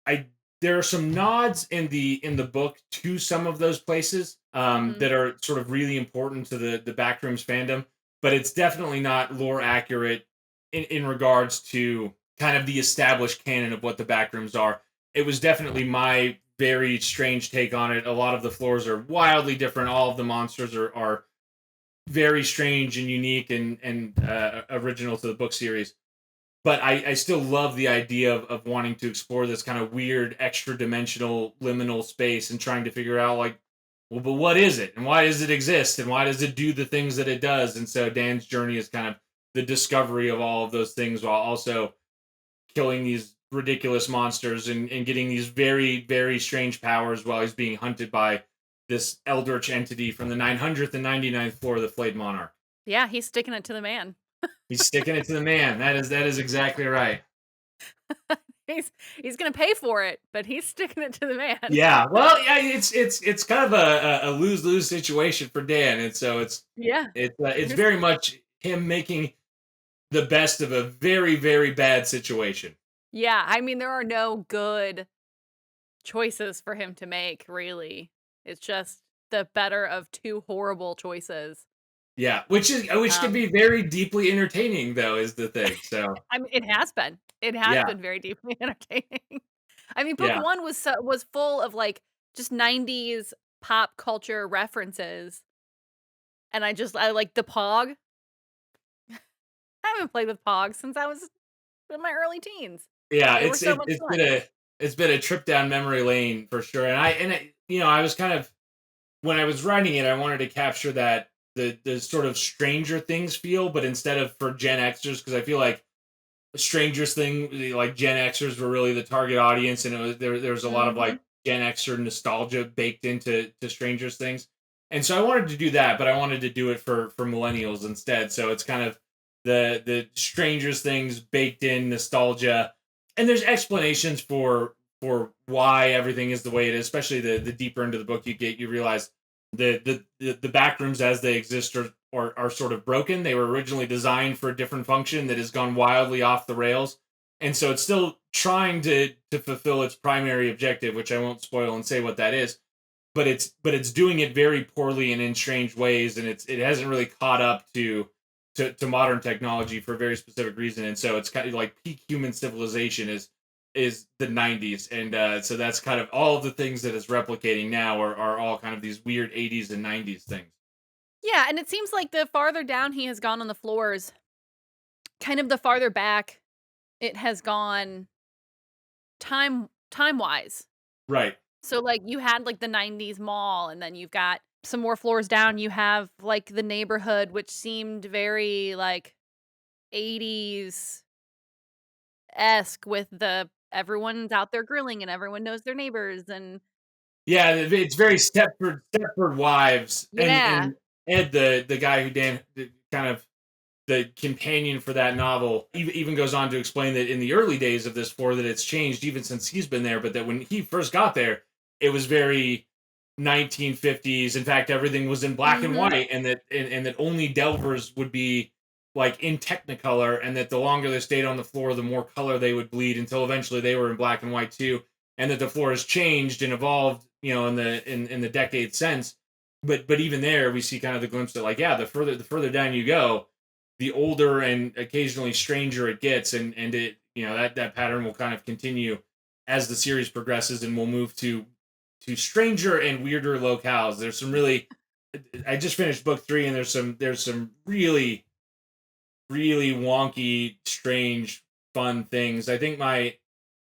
I there are some nods in the book to some of those places Mhm. that are sort of really important to the Backrooms fandom, but it's definitely not lore accurate in regards to kind of the established canon of what the Backrooms are. It was definitely my very strange take on it. A lot of the floors are wildly different. All of the monsters are very strange and unique and original to the book series, but I still love the idea of wanting to explore this kind of weird extra dimensional liminal space and trying to figure out like, well, but what is it and why does it exist and why does it do the things that it does? And so Dan's journey is kind of the discovery of all of those things while also killing these ridiculous monsters and getting these very very strange powers while he's being hunted by this eldritch entity from the 900th and 99th floor of the Flayed Monarch. Yeah, he's sticking it to the man. He's sticking it to the man. That is exactly right. He's he's gonna pay for it, but he's sticking it to the man. Yeah, well, yeah, it's kind of a lose lose situation for Dan, and so Yeah. it's There's very much him making the best of a very very bad situation. yeah, I mean, there are no good choices for him to make, really. It's just the better of 2 horrible choices. Yeah, which can Um, be very deeply entertaining though is the thing. So I mean, it has been. It has yeah, been very deeply entertaining. I mean, book yeah, 1 was full of, like, just 90s pop culture references, and I like the Pog. I haven't played with Pog since I was in my early teens. yeah. They were so much It's been fun. a trip down memory lane for sure. I was kind of when I was writing it, I wanted to capture that the sort of Stranger Things feel, but instead of for Gen Xers, because I feel like Strangers thing, like Gen Xers were really the target audience, and there was a lot of Mhm. like Gen Xer nostalgia baked into to Strangers things, and so I wanted to do that, but I wanted to do it for millennials instead. So it's kind of the Strangers things baked in nostalgia, and there's explanations for why everything is the way it is. Especially the deeper into the book you get, you realize the back rooms as they exist are sort of broken. They were originally designed for a different function that has gone wildly off the rails. And so it's still trying to fulfill its primary objective, which I won't spoil and say what that is, but it's doing it very poorly and in strange ways, and it hasn't really caught up to modern technology for a very specific reason. And so it's kind of like peak human civilization is the 90s, and so that's kind of all of the things that it's replicating now are all kind of these weird 80s and 90s things. Yeah, and it seems like the farther down he has gone on the floors, kind of the farther back it has gone time-wise. Right. So, like, you had, like, the '90s mall, and then you've got some more floors down, you have, like, the neighborhood, which seemed very, like, 80s-esque with the everyone's out there grilling and everyone knows their neighbors and Yeah, it's very Stepford Wives, and yeah. Ed, the guy who the kind of the companion for that novel, even goes on to explain that in the early days of this floor that it's changed even since he's been there, but that when he first got there, it was very 1950s. In fact, everything was in black and Mhm. white, and that only delvers would be like in Technicolor, and that the longer they stayed on the floor, the more color they would bleed until eventually they were in black and white too. And that the floor has changed and evolved, in the decades since. But even there, we see kind of the glimpse that, like, yeah, the further down you go, the older and occasionally stranger it gets, and it, that pattern will kind of continue as the series progresses, and we'll move to stranger and weirder locales. There's some really, I just finished book 3, and there's some really wonky, strange, fun things. I think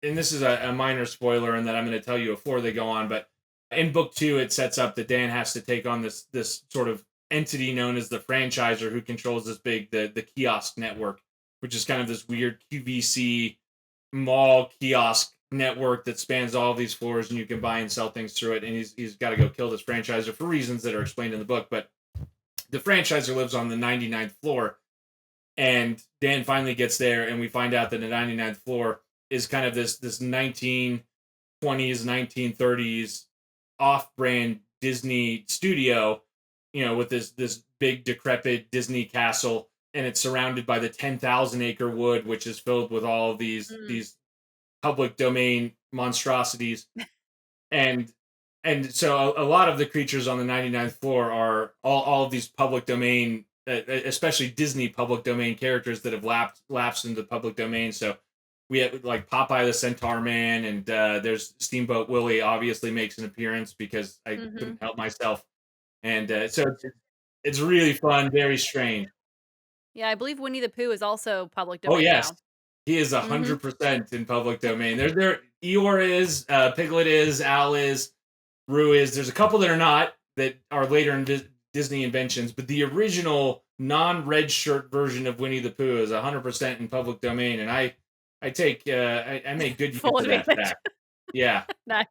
and this is a minor spoiler in that I'm going to tell you before they go on, but in book 2, it sets up that Dan has to take on this sort of entity known as the franchiser, who controls this big the kiosk network, which is kind of this weird QVC mall kiosk network that spans all of these floors, and you can buy and sell things through it. And he's got to go kill this franchiser for reasons that are explained in the book. But the franchiser lives on the 99th floor, and Dan finally gets there, and we find out that the 99th floor is kind of this 1920s, 1930s off-brand Disney studio, with this big decrepit Disney castle, and it's surrounded by the 10,000 acre wood, which is filled with all of Mm. these public domain monstrosities. And and so a lot of the creatures on the 99th floor are all of these public domain, especially Disney public domain characters that have lapsed into the public domain. So we have like Popeye the Centaur Man, and there's Steamboat Willie obviously makes an appearance because I Mhm. couldn't help myself. And so it's really fun, very strange. Yeah, I believe Winnie the Pooh is also public Oh domain yes, now. he is a Mhm. 100% in public domain. Eeyore is, Piglet is, Al is, Rue is. There's a couple that are not, that are later in Disney inventions, but the original non-red shirt version of Winnie the Pooh is 100% in public domain, and I make good use Full of that advantage. fact. Yeah. Nice.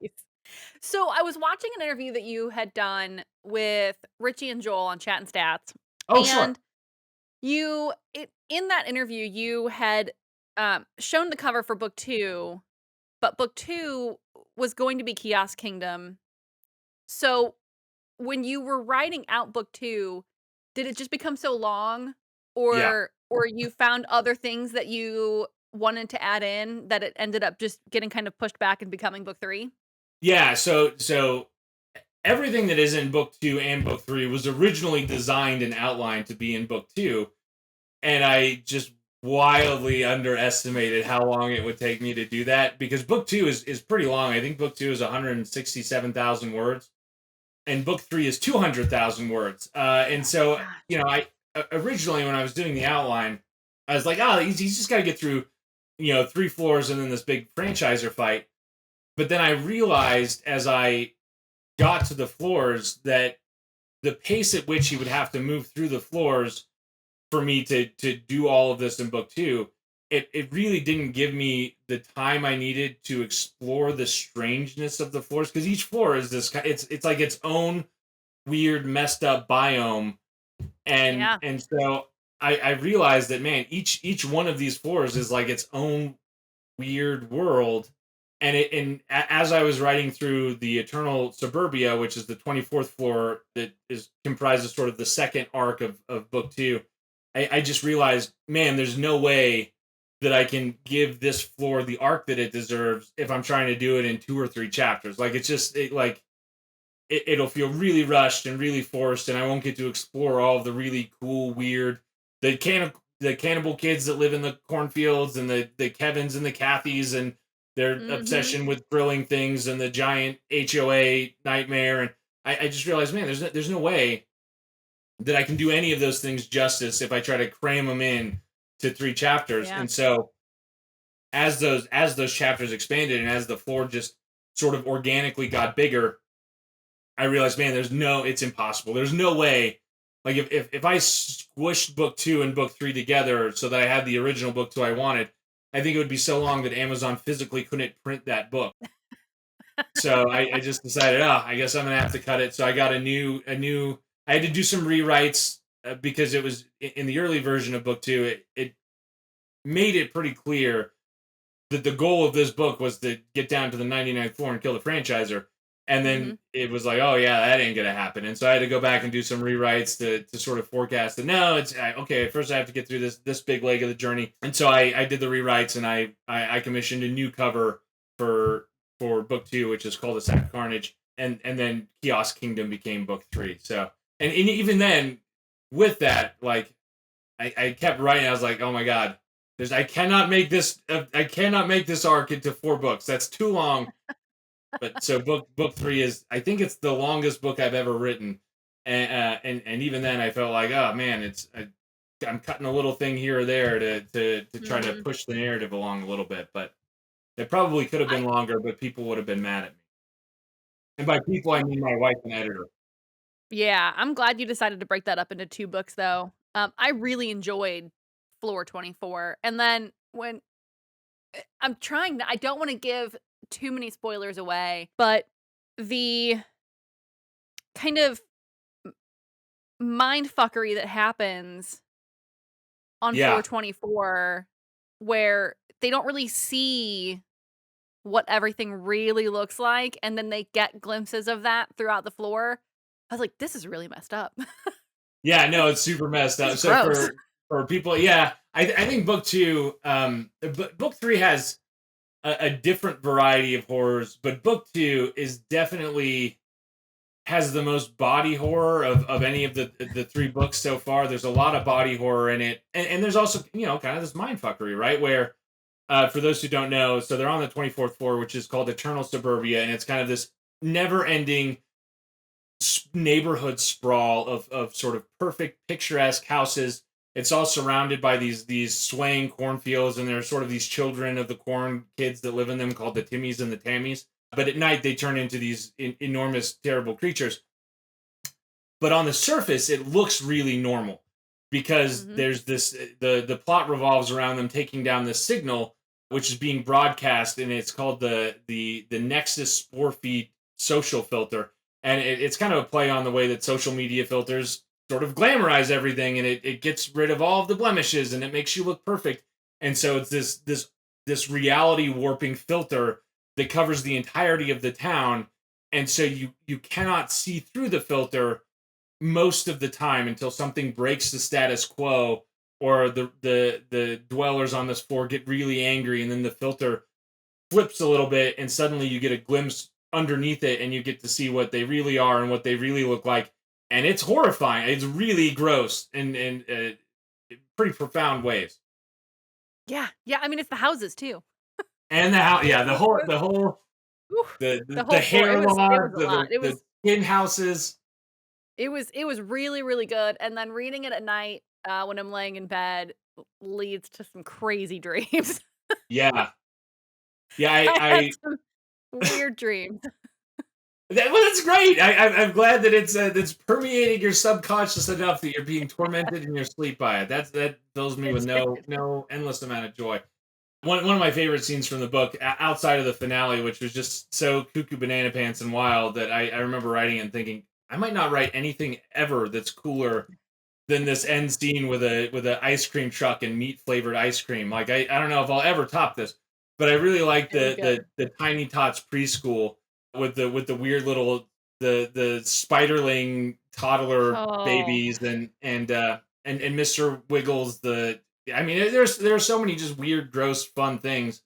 So, I was watching an interview that you had done with Richie and Joel on Chat and Stats, Oh sure. and in that interview, you had, shown the cover for book 2, but book 2 was going to be Kiosk Kingdom. So, when you were writing out book 2, did it just become so long, Yeah. or you found other things that you wanted to add in that it ended up just getting kind of pushed back and becoming book 3? Yeah. So everything that is in book 2 and book 3 was originally designed and outlined to be in book 2, and I just wildly underestimated how long it would take me to do that, because book 2 is pretty long. I think book 2 is 167,000 words, and book 3 is 200,000 words. And Oh my so, gosh. I originally, when I was doing the outline, I was like, oh, he's just got to get through, 3 floors and then this big franchiser fight. But then I realized as I got to the floors that the pace at which he would have to move through the floors for me to do all of this in book 2, it really didn't give me the time I needed to explore the strangeness of the floors, because each floor is it's like its own weird messed up biome. and Yeah. and so I realized that, man, each one of these floors is like its own weird world. As I was writing through the Eternal Suburbia, which is the 24th floor that is comprises sort of the second arc of book 2, I just realized, man, there's no way that I can give this floor the arc that it deserves if I'm trying to do it in 2 or 3 chapters. Like, it'll feel really rushed and really forced, and I won't get to explore all of the really cool, weird, the cannibal kids that live in the cornfields, and the Kevins and the Kathys, and their Mhm. obsession with grilling things, and the giant HOA nightmare. And I just realized, man, there's no way that I can do any of those things justice if I try to cram them in to 3 chapters. Yeah. And so as those chapters expanded, and as the floor just sort of organically got bigger, I realized, man, it's impossible. There's no way. Like if I squished book 2 and book 3 together so that I had the original book 2 I wanted, I think it would be so long that Amazon physically couldn't print that book. So I just decided, I guess I'm gonna have to cut it. So I got a new. I had to do some rewrites because it was in the early version of book 2. It made it pretty clear that the goal of this book was to get down to the 99th floor and kill the franchiser. And Hmm. then it was like, oh yeah, that ain't gonna happen. And so I had to go back and do some rewrites to sort of forecast that. No, it's okay. First, I have to get through this big leg of the journey. And so I did the rewrites, and I commissioned a new cover for book 2, which is called The Sack of Carnage, and then Kiosk Kingdom became book 3. So and even then, with that, like I kept writing. I was like, oh my god, I cannot make this. I cannot make this arc into 4 books. That's too long. But so book 3 is, I think it's the longest book I've ever written, and even then I felt like, oh man, I'm cutting a little thing here or there to try to Hmm. push the narrative along a little bit, but it probably could have I been longer, but people would have been mad at me. And by people, I mean my wife and editor. Yeah, I'm glad you decided to break that up into 2 books, though. I really enjoyed Floor 24, and then when I don't wanna give too many spoilers away, but the kind of mind fuckery that happens on Floor Yeah, 24, where they don't really see what everything really looks like, and then they get glimpses of that throughout the floor. I was like, "This is really messed up. yeah, no, it's super messed This up. is So gross." for people, yeah, I think book 2, book 3 has a different variety of horrors, but book 2 is definitely has the most body horror of any of the 3 books so far. There's a lot of body horror in it, and there's also, kind of this mind fuckery, right? Where for those who don't know, so they're on the 24th floor, which is called Eternal Suburbia, and it's kind of this never-ending neighborhood sprawl of sort of perfect picturesque houses. It's all surrounded by these swaying cornfields, and there are sort of these children of the corn kids that live in them called the Timmies and the Tammies. But at night they turn into these enormous, terrible creatures. But on the surface, it looks really normal because Mhm. there's this the plot revolves around them taking down this signal, which is being broadcast, and it's called the Nexus Spore Feed social filter, and it's kind of a play on the way that social media filters sort of glamorize everything, and it gets rid of all of the blemishes, and it makes you look perfect. And so it's this reality warping filter that covers the entirety of the town, and so you cannot see through the filter most of the time until something breaks the status quo, or the dwellers on this floor get really angry, and then the filter flips a little bit, and suddenly you get a glimpse underneath it, and you get to see what they really are and what they really look like, and it's horrifying. It's really gross in pretty profound ways. Yeah, yeah, I mean, it's the houses too. And the how yeah, It was the whole whew, the the whole floor, hair it was log, a lot. the tin houses. It was really, really good, and then reading it at night, when I'm laying in bed leads to some crazy dreams. Yeah, yeah. I had some weird dreams. Well, that's great. I'm glad that it's permeating your subconscious enough that you're being tormented in your sleep by it. That fills me with It did. no endless amount of joy. One of my favorite scenes from the book, outside of the finale, which was just so cuckoo banana pants and wild, that I remember writing and thinking I might not write anything ever that's cooler than this end scene with a ice cream truck and meat flavored ice cream. Like I don't know if I'll ever top this, but I really like It was good. the Tiny Tots preschool with the weird little the spiderling toddler Oh. babies, and Mr. Wiggles, the I mean there's so many just weird, gross, fun things.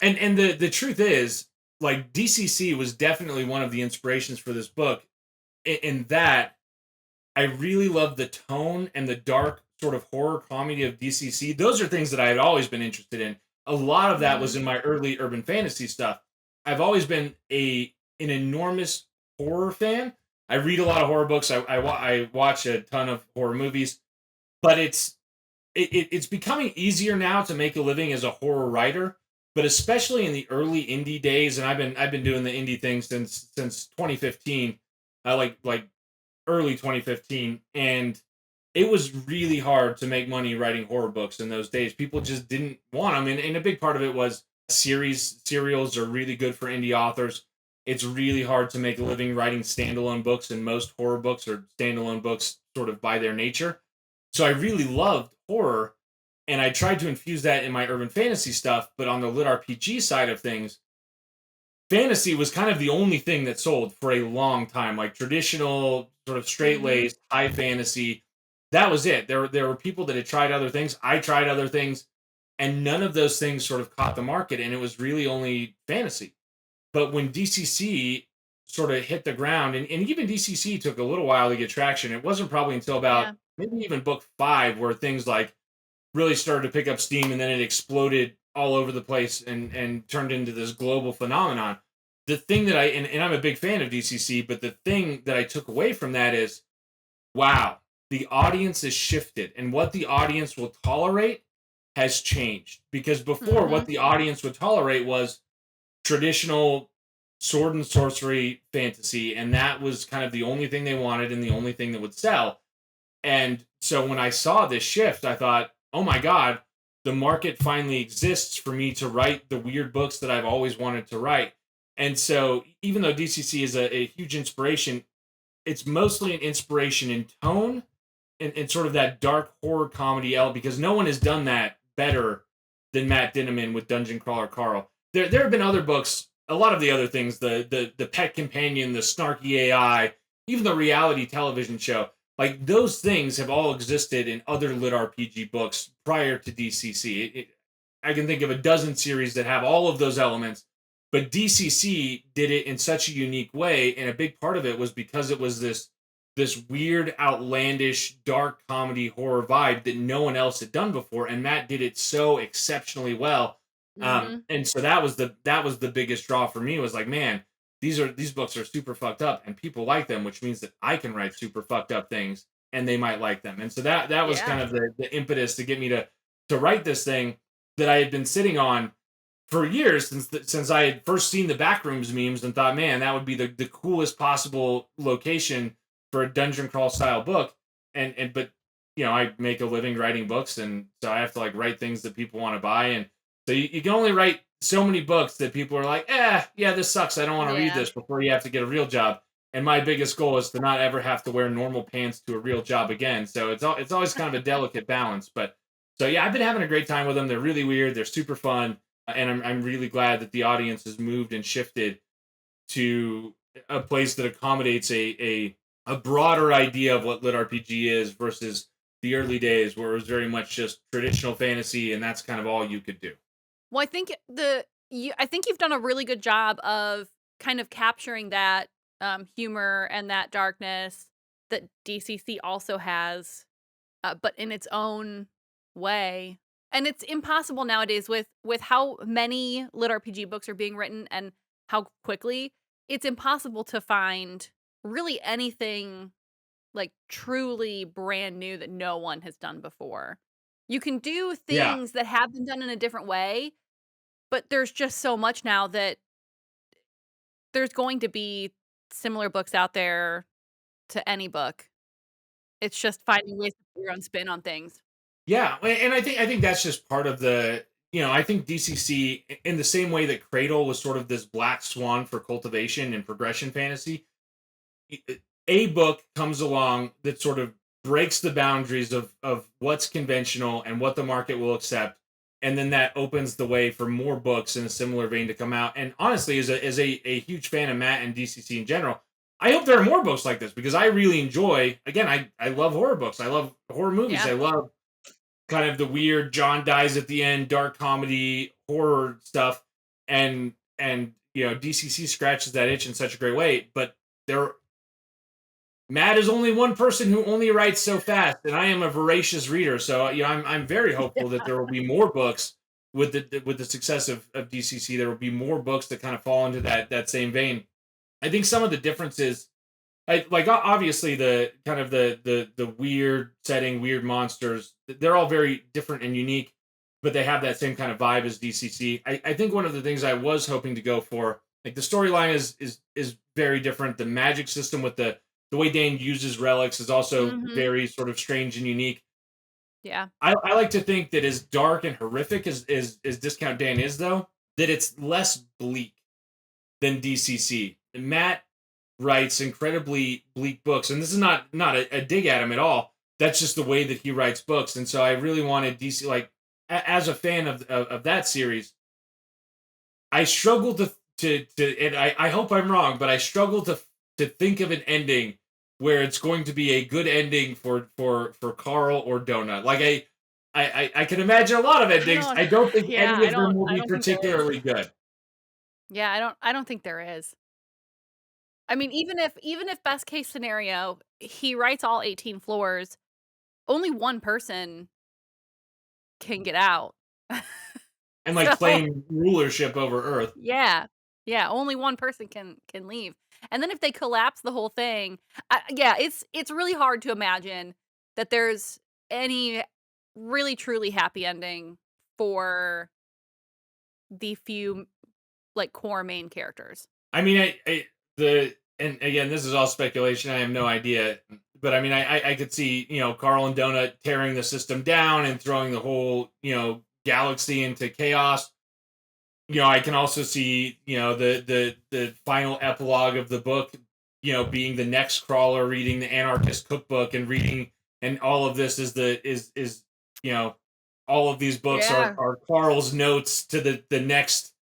And the truth is, like, DCC was definitely one of the inspirations for this book, in that I really love the tone and the dark sort of horror comedy of DCC. Those are things that I had always been interested in. A lot of that was Mhm. in my early urban fantasy stuff. I've always been an enormous horror fan. I read a lot of horror books. I watch a ton of horror movies, but it's becoming easier now to make a living as a horror writer. But especially in the early indie days, and I've been doing the indie thing since 2015. like early 2015, and it was really hard to make money writing horror books in those days. People just didn't want them, and a big part of it was serials are really good for indie authors. It's really hard to make a living writing standalone books, and most horror books are standalone books sort of by their nature. So I really loved horror, and I tried to infuse that in my urban fantasy stuff. But on the lit RPG side of things, fantasy was kind of the only thing that sold for a long time, like traditional sort of straight Mhm. laced high fantasy. That was it. There were people that had tried other things. I tried other things, and none of those things sort of caught the market. And it was really only fantasy. But when DCC sort of hit the ground, and even DCC took a little while to get traction. It wasn't probably until about Yeah. maybe even book 5 where things like really started to pick up steam, and then it exploded all over the place and turned into this global phenomenon. The thing that and I'm a big fan of DCC, but the thing that I took away from that is, wow, the audience has shifted, and what the audience will tolerate has changed. Because before, what Mhm. the audience would tolerate was traditional sword and sorcery fantasy, and that was kind of the only thing they wanted and the only thing that would sell. And so when I saw this shift, I thought, oh my God, the market finally exists for me to write the weird books that I've always wanted to write. And so even though DCC is a huge inspiration, it's mostly an inspiration in tone and sort of that dark horror comedy element, because no one has done that better than Matt Dinniman with Dungeon Crawler Carl. There have been other books, a lot of the other things, the pet companion, the snarky AI, even the reality television show. Like those things have all existed in other lit RPG books prior to DCC. I can think of a dozen series that have all of those elements, but DCC did it in such a unique way, and a big part of it was because it was this weird, outlandish, dark comedy horror vibe that no one else had done before, and Matt did it so exceptionally well. Mhm. And so that was the biggest draw for me. Was like, man, these books are super fucked up, and people like them, which means that I can write super fucked up things, and they might like them. And so that was Yeah. kind of the impetus to get me to write this thing that I had been sitting on for years, since I had first seen the Backrooms memes and thought, man, that would be the coolest possible location for a dungeon crawl style book. And but I make a living writing books, and so I have to like write things that people want to buy, and so you can only write so many books that people are like, yeah, this sucks, I don't want to read Yeah. this, before you have to get a real job. And my biggest goal is to not ever have to wear normal pants to a real job again. So it's always kind of a delicate balance. But so yeah, I've been having a great time with them. They're really weird. They're super fun, and I'm really glad that the audience has moved and shifted to a place that accommodates a broader idea of what lit RPG is versus the early days where it was very much just traditional fantasy, and that's kind of all you could do. Well, I think you've done a really good job of kind of capturing that, humor and that darkness that DCC also has, but in its own way. And it's impossible nowadays with how many lit RPG books are being written and how quickly, it's impossible to find really anything, like, truly brand new that no one has done before. You can do Yeah. things that have been done in a different way, but there's just so much now that there's going to be similar books out there to any book. It's just finding ways to put your own spin on things. Yeah, and I think that's just part of I think DCC, in the same way that Cradle was sort of this black swan for cultivation and progression fantasy, a book comes along that sort of breaks the boundaries of what's conventional and what the market will accept, and then that opens the way for more books in a similar vein to come out. And honestly, as a huge fan of Matt and DCC in general, I hope there are more books like this, because I really enjoy. Again, I love horror books. I love horror movies. Yeah. I love kind of the weird John dies at the end, dark comedy, horror stuff. And DCC scratches that itch in such a great way. But there Matt is only one person who only writes so fast, and I am a voracious reader. So I'm very hopeful that there will be more books with the success of DCC. There will be more books that kind of fall into that same vein. I think some of the differences, obviously the kind of the weird setting, weird monsters, they're all very different and unique, but they have that same kind of vibe as DCC. I think one of the things I was hoping to go for Like the storyline is very different. The magic system with the way Dan uses relics is also Mhm. very sort of strange and unique. Yeah. I like to think that as dark and horrific as Discount Dan is, though, that it's less bleak than DCC. And Matt writes incredibly bleak books, and this is not a dig at him at all. That's just the way that he writes books, and so I really wanted DC like as a fan of that series, I struggle and I hope I'm wrong, but I struggle to think of an ending where it's going to be a good ending for Carl or Donut. Like I can imagine a lot of I endings. don't I don't think yeah, any of them will I be don't think there is. particularly good. Yeah, I don't think there is. I mean, even if best case scenario, he writes all 18 floors, only one person can get out. And like So, claim rulership over Earth. yeah. Yeah, only one person can leave. And then if they collapse the whole thing, yeah, it's really hard to imagine that there's any really truly happy ending for the few, like, core main characters. I mean, I the and again, this is all speculation. I have no idea, but I mean, I could see Carl and Donut tearing the system down and throwing the whole galaxy into chaos. I can also see the final epilogue of the book, being the next crawler reading the anarchist cookbook and reading, and all of this is the is all of these books Yeah. are Carl's notes to the next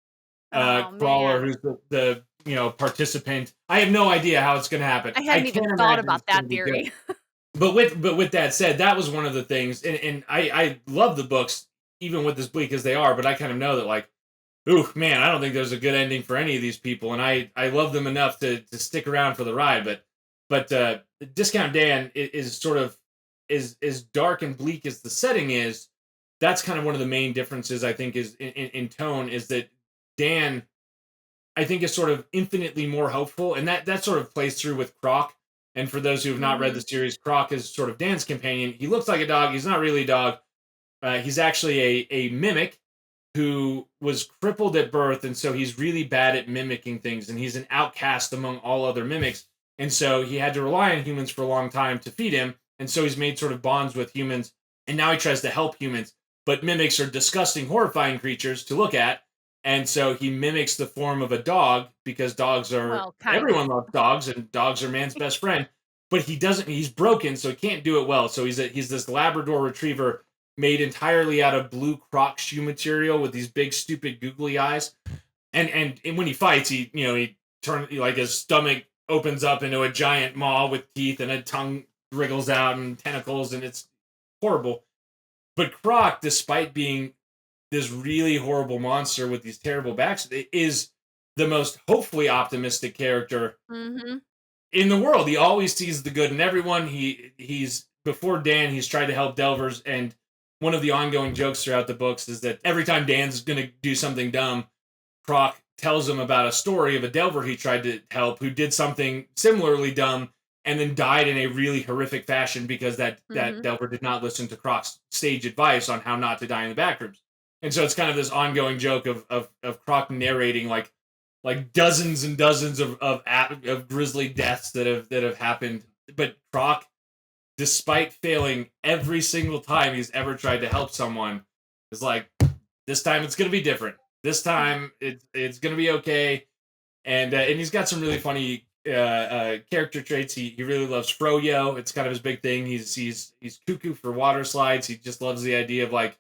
Oh, crawler man. who's the participant. I have no idea how it's going to happen. I I hadn't even can't thought imagine it's about going that to be good. theory. But with that said, that was one of the things, and I love the books even with as bleak as they are. But I kind of know that like, ooh man, I don't think there's a good ending for any of these people, and I love them enough to stick around for the ride. But Discount Dan is sort of is as dark and bleak as the setting is. That's kind of one of the main differences I think is in tone is that Dan I think is sort of infinitely more hopeful, and that sort of plays through with Croc. And for those who have not read the Mhm. series, Croc is sort of Dan's companion. He looks like a dog. He's not really a dog. He's actually a mimic who was crippled at birth, and so he's really bad at mimicking things, and he's an outcast among all other mimics. And so he had to rely on humans for a long time to feed him, and so he's made sort of bonds with humans, and now he tries to help humans. But mimics are disgusting, horrifying creatures to look at, and so he mimics the form of a dog because dogs are Well, kind everyone of. loves dogs, and dogs are man's best friend. But he doesn't. He's broken, so he can't do it well. So he's this Labrador Retriever made entirely out of blue croc shoe material with these big stupid googly eyes. And when he fights, he turns like his stomach opens up into a giant maw with teeth and a tongue wriggles out and tentacles, and it's horrible. But Croc, despite being this really horrible monster with these terrible backs, is the most hopefully optimistic character Mhm. in the world. He always sees the good in everyone. He's before Dan, he's tried to help Delvers, and one of the ongoing jokes throughout the books is that every time Dan's going to do something dumb, Croc tells him about a story of a Delver he tried to help who did something similarly dumb and then died in a really horrific fashion because that Mhm. Delver did not listen to Croc's sage advice on how not to die in the backrooms. And so it's kind of this ongoing joke of Croc narrating like dozens and dozens of grisly deaths that have happened. But Croc, despite failing every single time he's ever tried to help someone, is like, this time it's gonna be different. This time it's gonna be okay. And he's got some really funny character traits. He really loves Froyo. It's kind of his big thing. He's cuckoo for water slides. He just loves the idea of like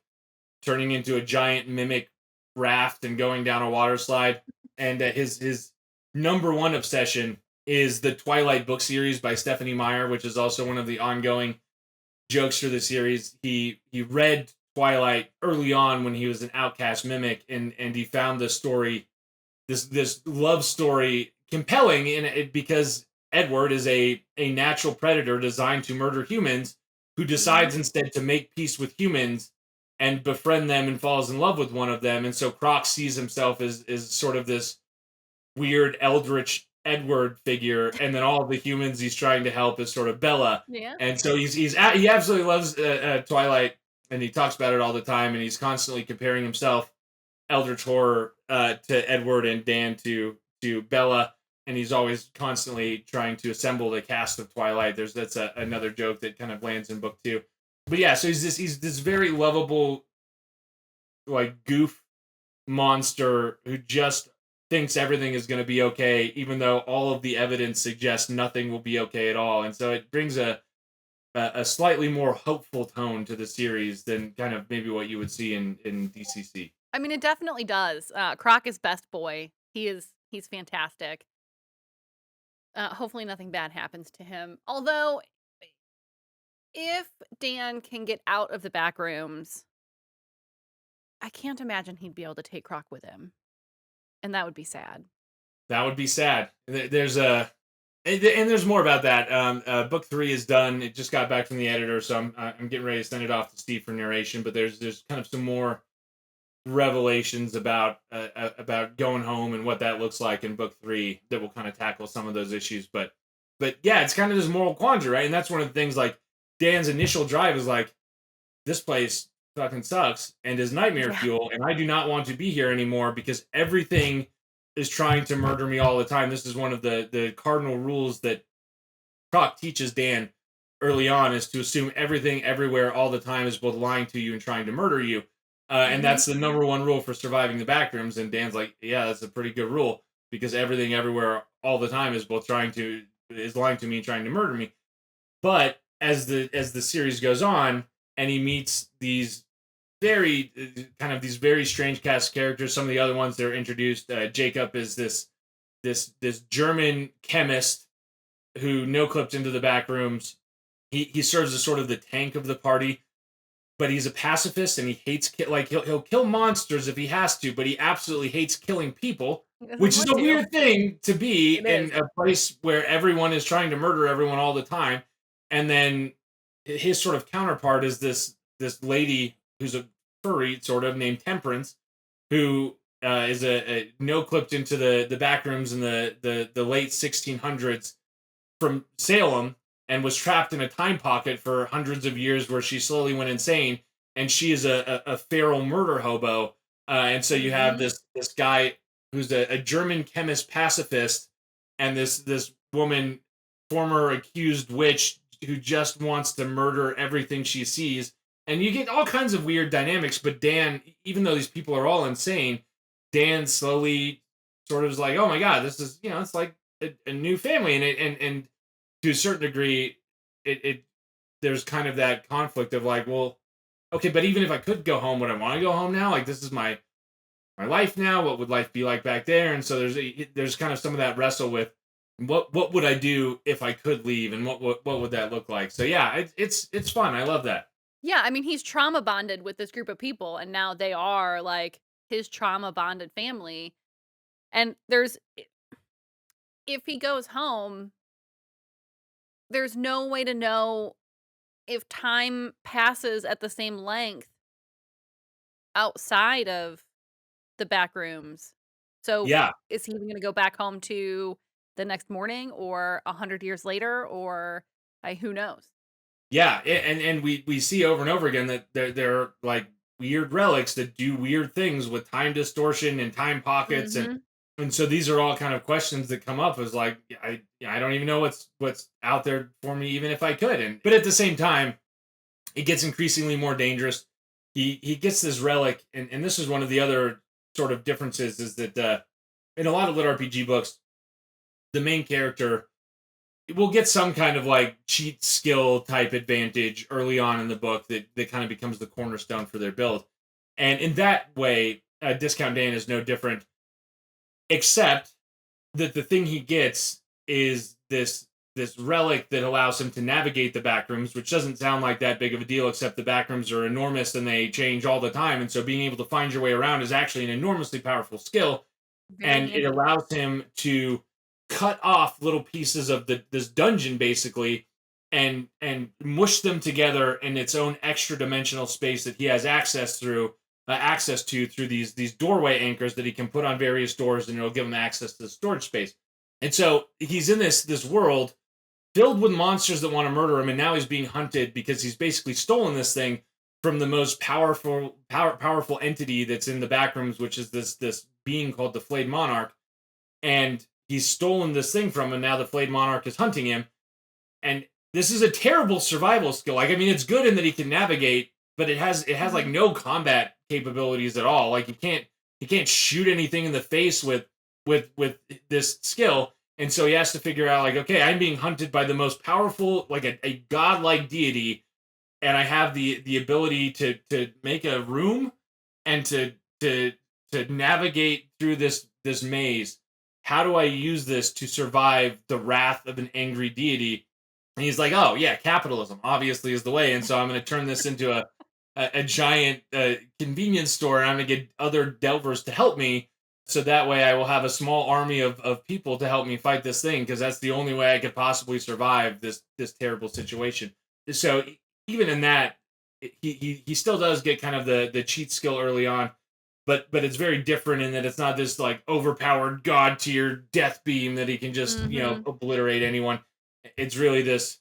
turning into a giant mimic raft and going down a water slide. And his number one obsession is the Twilight book series by Stephanie Meyer, which is also one of the ongoing jokes for the series. He read Twilight early on when he was an outcast mimic, and he found this story, this love story, compelling in it because Edward is a natural predator designed to murder humans who Mhm. decides instead to make peace with humans and befriend them and falls in love with one of them. And so Croc sees himself as sort of this weird eldritch Edward figure, and then all of the humans he's trying to help is sort of Bella. Yeah. And so he absolutely loves Twilight, and he talks about it all the time, and he's constantly comparing himself, Eldritch horror, to Edward and Dan to Bella, and he's always constantly trying to assemble the cast of Twilight. That's another joke that kind of lands in book 2. But yeah, so he's this very lovable, like, goof monster who just thinks everything is going to be okay, even though all of the evidence suggests nothing will be okay at all. And so it brings a slightly more hopeful tone to the series than kind of maybe what you would see in DCC. I mean, it definitely does. Croc is best boy. He's fantastic. Hopefully nothing bad happens to him. Although, if Dan can get out of the back rooms, I can't imagine he'd be able to take Croc with him, and that would be sad. That would be sad. There's a and there's more about that. Book 3 is done. It just got back from the editor, so I'm getting ready to send it off to Steve for narration. But there's kind of some more revelations about going home and what that looks like in book 3 that will kind of tackle some of those issues. But yeah, it's kind of this moral quandary, right? And that's one of the things, like, Dan's initial drive is like, this place fucking sucks and is nightmare Yeah. fuel, and I do not want to be here anymore because everything is trying to murder me all the time. This is one of the cardinal rules that Croc teaches Dan early on, is to assume everything everywhere all the time is both lying to you and trying to murder you. And Mhm. that's the number one rule for surviving the backrooms. And Dan's like, yeah, that's a pretty good rule, because everything everywhere all the time is both is lying to me and trying to murder me. But as the series goes on, and he meets these very these very strange cast characters. Some of the other ones that are introduced, Jacob is this German chemist who no clipped into the back rooms. He serves as sort of the tank of the party, but he's a pacifist and he hates like he'll kill monsters if he has to, but he absolutely hates killing people, He doesn't which is want a to. weird thing to be It in is. a place where everyone is trying to murder everyone all the time. And then his sort of counterpart is this lady who's a furry, sort of, named Temperance, who is a no clipped into the back rooms in the late 1600s from Salem, and was trapped in a time pocket for hundreds of years where she slowly went insane. And she is a feral murder hobo. And so you have Mhm. this guy who's a German chemist pacifist, and this woman, former accused witch, who just wants to murder everything she sees. And you get all kinds of weird dynamics. But Dan, even though these people are all insane, Dan slowly sort of is like, oh my god, this is, it's like a new family. And to a certain degree, it there's kind of that conflict of like, well, okay, but even if I could go home, would I want to go home now? Like, this is my life now. What would life be like back there? And so there's kind of some of that wrestle with what would I do if I could leave, and what would that look like? So yeah, it's fun. I love that. Yeah, I mean, he's trauma bonded with this group of people, and now they are, like, his trauma bonded family, and if he goes home, there's no way to know if time passes at the same length outside of the back rooms. So, Yeah, is he even gonna go back home to the next morning or 100 years later, or, who knows? yeah, and we see over and over again that they're like weird relics that do weird things with time distortion and time pockets. and Mhm. and so these are all kind of questions that come up, as like, I don't even know what's out there for me, even if I could. And but at the same time, it gets increasingly more dangerous. He gets this relic, and this is one of the other sort of differences, is that in a lot of lit RPG books, the main character will get some kind of like cheat skill type advantage early on in the book that kind of becomes the cornerstone for their build. And in that way, Discount Dan is no different, except that the thing he gets is this relic that allows him to navigate the backrooms, which doesn't sound like that big of a deal, except the backrooms are enormous and they change all the time. And so being able to find your way around is actually an enormously powerful skill, Very and it handy. allows him to cut off little pieces of this dungeon, basically, and mush them together in its own extra dimensional space that he has access to through these doorway anchors that he can put on various doors, and it'll give him access to the storage space. And so he's in this world filled with monsters that want to murder him, and now he's being hunted because he's basically stolen this thing from the most powerful entity that's in the backrooms, which is this being called the Flayed Monarch. and he's stolen this thing from him. Now the flayed monarch is hunting him, and this is a terrible survival skill. Like, I mean, it's good in that he can navigate, but it has like Mhm. no combat capabilities at all. Like, he can't shoot anything in the face with this skill. And so he has to figure out, like, okay, I'm being hunted by the most powerful, like a godlike deity, and I have the ability to make a room and to to navigate through this maze. How do I use this to survive the wrath of an angry deity? And he's like, oh yeah, capitalism obviously is the way. And so I'm going to turn this into a giant convenience store, and I'm going to get other delvers to help me. So that way I will have a small army of people to help me fight this thing, because that's the only way I could possibly survive this terrible situation. So even in that, he still does get kind of the cheat skill early on, but it's very different in that it's not this like overpowered god tier death beam that he can just Mhm. obliterate anyone. It's really this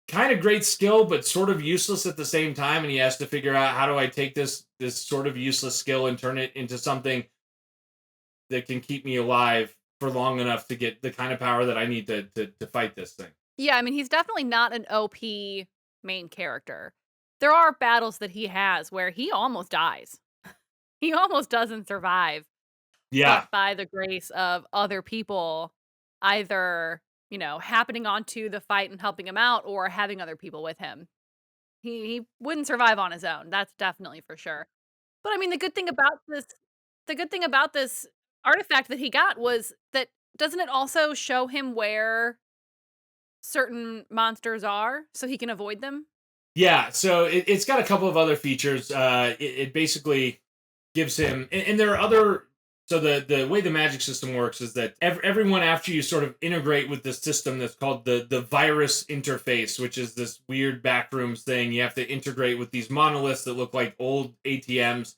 kind of great skill, but sort of useless at the same time, and he has to figure out, how do I take this sort of useless skill and turn it into something that can keep me alive for long enough to get the kind of power that I need to fight this thing. Yeah, I mean, he's definitely not an OP main character. There are battles that he has where he almost dies. He almost doesn't survive, Yeah, but by the grace of other people either, happening onto the fight and helping him out or having other people with him. He wouldn't survive on his own, that's definitely for sure. But I mean, the good thing about this artifact that he got was that doesn't it also show him where certain monsters are so he can avoid them? yeah. So it's got a couple of other features. It basically gives him, and there are other. So the way the magic system works is that everyone, after you sort of integrate with this system that's called the virus interface, which is this weird backrooms thing. You have to integrate with these monoliths that look like old ATMs,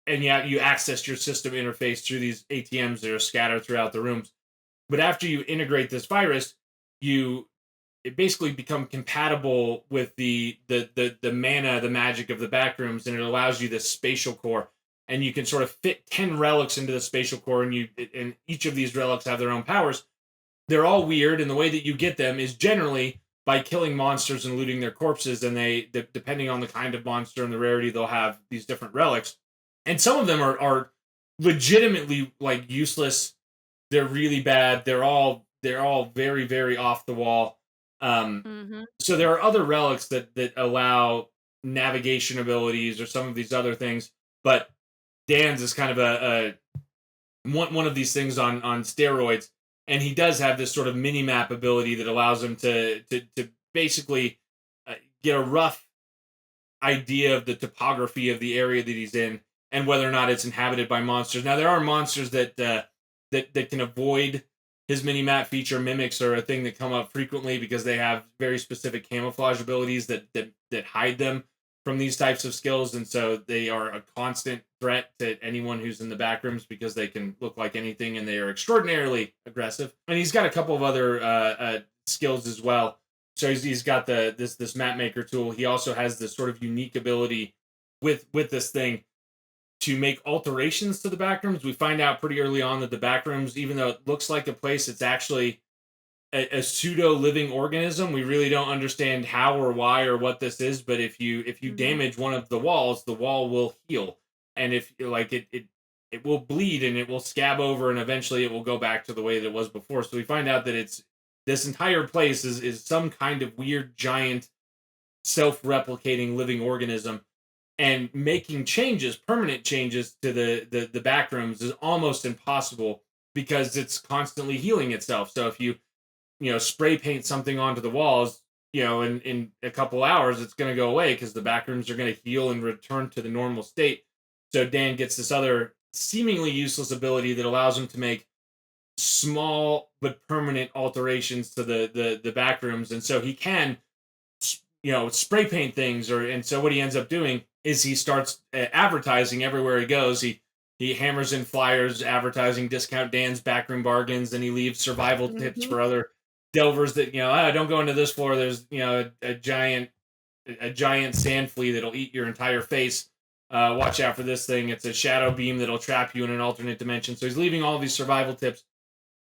and yeah, you access your system interface through these ATMs that are scattered throughout the rooms. But after you integrate this virus, you it basically become compatible with the mana, the magic of the backrooms, and it allows you this spatial core, and you can sort of fit 10 relics into the spatial core, and each of these relics have their own powers. They're all weird, and the way that you get them is generally by killing monsters and looting their corpses, and depending on the kind of monster and the rarity, they'll have these different relics. And some of them are legitimately like useless. They're really bad. They're all very, very off the wall. um Mhm. so there are other relics that allow navigation abilities or some of these other things, but Dan's is kind of one of these things on steroids, and he does have this sort of mini map ability that allows him to basically uh, get a rough idea of the topography of the area that he's in, and whether or not it's inhabited by monsters. Now there are monsters that can avoid his mini map feature. Mimics are a thing that come up frequently because they have very specific camouflage abilities that hide them from these types of skills, and so they are a constant threat to anyone who's in the backrooms because they can look like anything and they are extraordinarily aggressive. And he's got a couple of other skills as well. So he's got this map maker tool. He also has this sort of unique ability with this thing to make alterations to the backrooms. We find out pretty early on that the backrooms, even though it looks like a place, it's actually a pseudo living organism. We really don't understand how or why or what this is, but if you Mhm. damage one of the walls, the wall will heal, and if like it will bleed and it will scab over, and eventually it will go back to the way that it was before. So we find out that it's this entire place is some kind of weird giant self-replicating living organism, and making changes, permanent changes to the backrooms is almost impossible because it's constantly healing itself. So if you spray paint something onto the walls, in a couple hours, it's going to go away because the backrooms are going to heal and return to the normal state. So Dan gets this other seemingly useless ability that allows him to make small but permanent alterations to the backrooms, and so he can spray paint things. And so what he ends up doing is he starts advertising everywhere he goes. He hammers in flyers advertising discount Dan's backroom bargains, and he leaves survival tips Mhm. for other delvers that oh, don't go into this floor. There's a giant sand flea that'll eat your entire face. Watch out for this thing. It's a shadow beam that'll trap you in an alternate dimension. So he's leaving all these survival tips.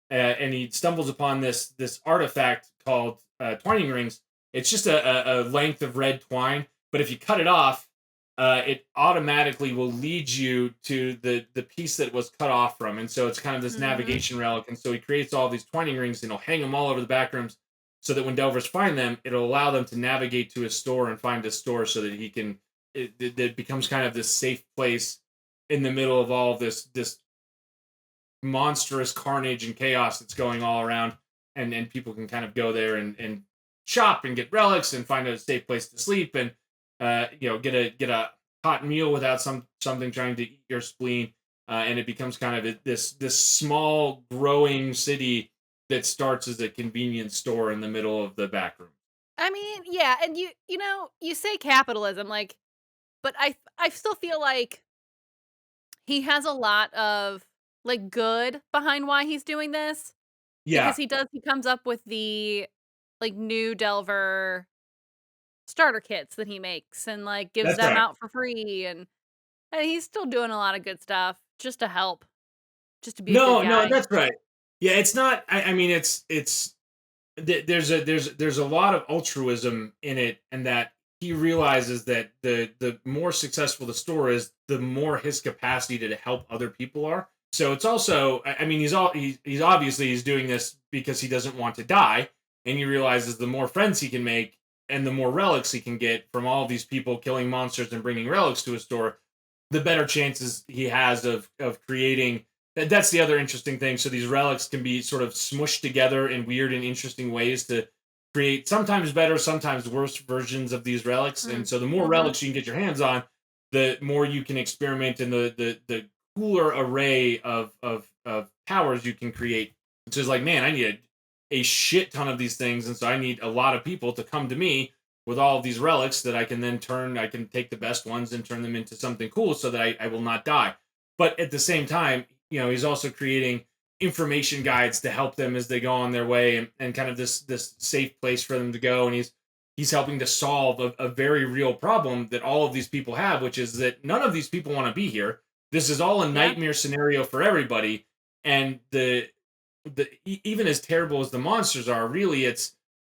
and he stumbles upon this artifact called twining rings. It's just a length of red twine, but if you cut it off, it automatically will lead you to the piece that was cut off from, and so it's kind of this Mhm. navigation relic. And so he creates all these twining rings, and he'll hang them all over the back rooms, so that when delvers find them, it'll allow them to navigate to his store and find his store, so that he can. It becomes kind of this safe place in the middle of all this monstrous carnage and chaos that's going all around, and people can kind of go there and shop and get relics and find a safe place to sleep, and get a hot meal without something trying to eat your spleen, and it becomes kind of this small growing city that starts as a convenience store in the middle of the back room. I mean, yeah, and you say capitalism, like, but I still feel like he has a lot of, like, good behind why he's doing this, because Yeah, he comes up with the, like, new Delver starter kits that he makes and, like, gives that's them right. out for free, and he's still doing a lot of good stuff just to help, just to be a good No, guy. that's right. Yeah, it's not. I mean, it's there's a lot of altruism in it, and that he realizes that the more successful the store is, the more his capacity to help other people are. So it's also, I mean, he's obviously he's doing this because he doesn't want to die, and he realizes the more friends he can make and the more relics he can get from all these people killing monsters and bringing relics to his store, the better chances he has of creating. That's the other interesting thing. So these relics can be sort of smushed together in weird and interesting ways to create sometimes better, sometimes worse versions of these relics. And Mm. so the more Mhm. relics you can get your hands on, the more you can experiment in the cooler array of powers you can create. It's just like, man, I need a shit ton of these things, and so I need a lot of people to come to me with all of these relics that I can then turn. I can take the best ones and turn them into something cool, so that I will not die. But at the same time, he's also creating information guides to help them as they go on their way, and kind of this safe place for them to go. And he's helping to solve a very real problem that all of these people have, which is that none of these people want to be here. This is all a Yeah. nightmare scenario for everybody. And even as terrible as the monsters are, really it's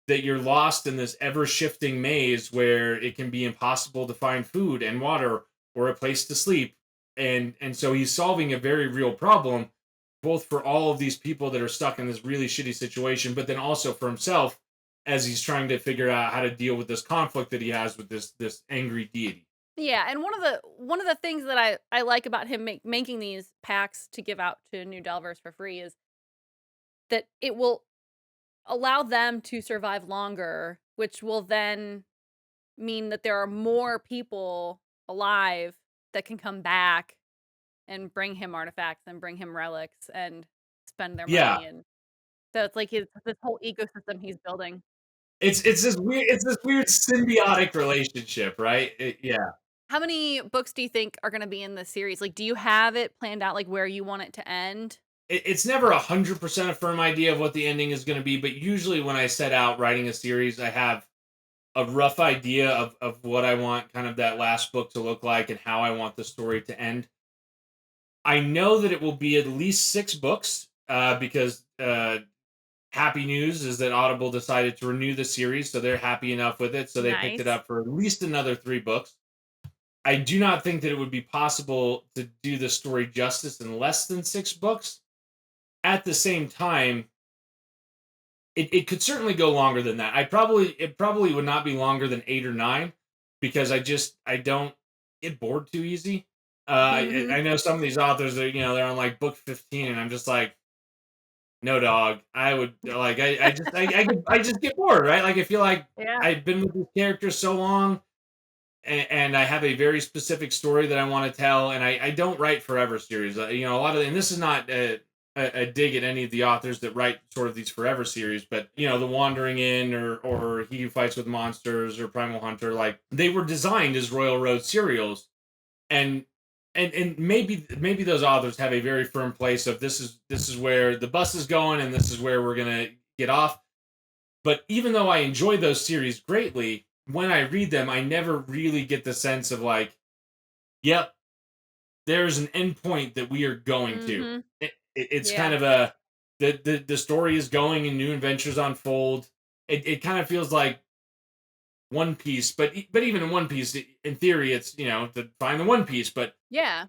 that you're lost in this ever shifting maze where it can be impossible to find food and water or a place to sleep. And so he's solving a very real problem, both for all of these people that are stuck in this really shitty situation, but then also for himself, as he's trying to figure out how to deal with this conflict that he has with this angry deity. Yeah, and one of the things that I like about him making these packs to give out to new Delvers for free is that it will allow them to survive longer, which will then mean that there are more people alive that can come back and bring him artifacts and bring him relics and spend their Yeah, money, and so it's like his this whole ecosystem he's building. it's this weird symbiotic relationship, right? Yeah. How many books do you think are gonna be in this series? Like, do you have it planned out, like, where you want it to end? It's never 100% a firm idea of what the ending is going to be, but usually when I set out writing a series, I have a rough idea of what I want kind of that last book to look like and how I want the story to end. I know that it will be at least 6 books, because happy news is that Audible decided to renew the series, so they're happy enough with it, so they picked it Nice. up for at least another 3 books. I do not think that it would be possible to do the story justice in less than 6 books. At the same time, it could certainly go longer than that. It probably would not be longer than 8 or 9, because I don't get bored too easy. I Mhm. know some of these authors are, they're on like book 15, and I'm just like, no, dog. I would like I just get bored, right? Like I feel like Yeah. I've been with these characters so long, and I have a very specific story that I want to tell, and I don't write forever series. A lot of, and this is not a dig at any of the authors that write sort of these forever series, but the Wandering Inn, or He Who Fights with Monsters, or Primal Hunter, like they were designed as Royal Road serials, and and maybe those authors have a very firm place of this is where the bus is going, and this is where we're gonna get off. But even though I enjoy those series greatly, when I read them, I never really get the sense of like, yep, there's an end point that we are going to. Mhm. It's kind Yeah. of a the story is going and new adventures unfold. It kind of feels like One Piece, but even in One Piece, in theory, it's to find the One Piece, Yeah.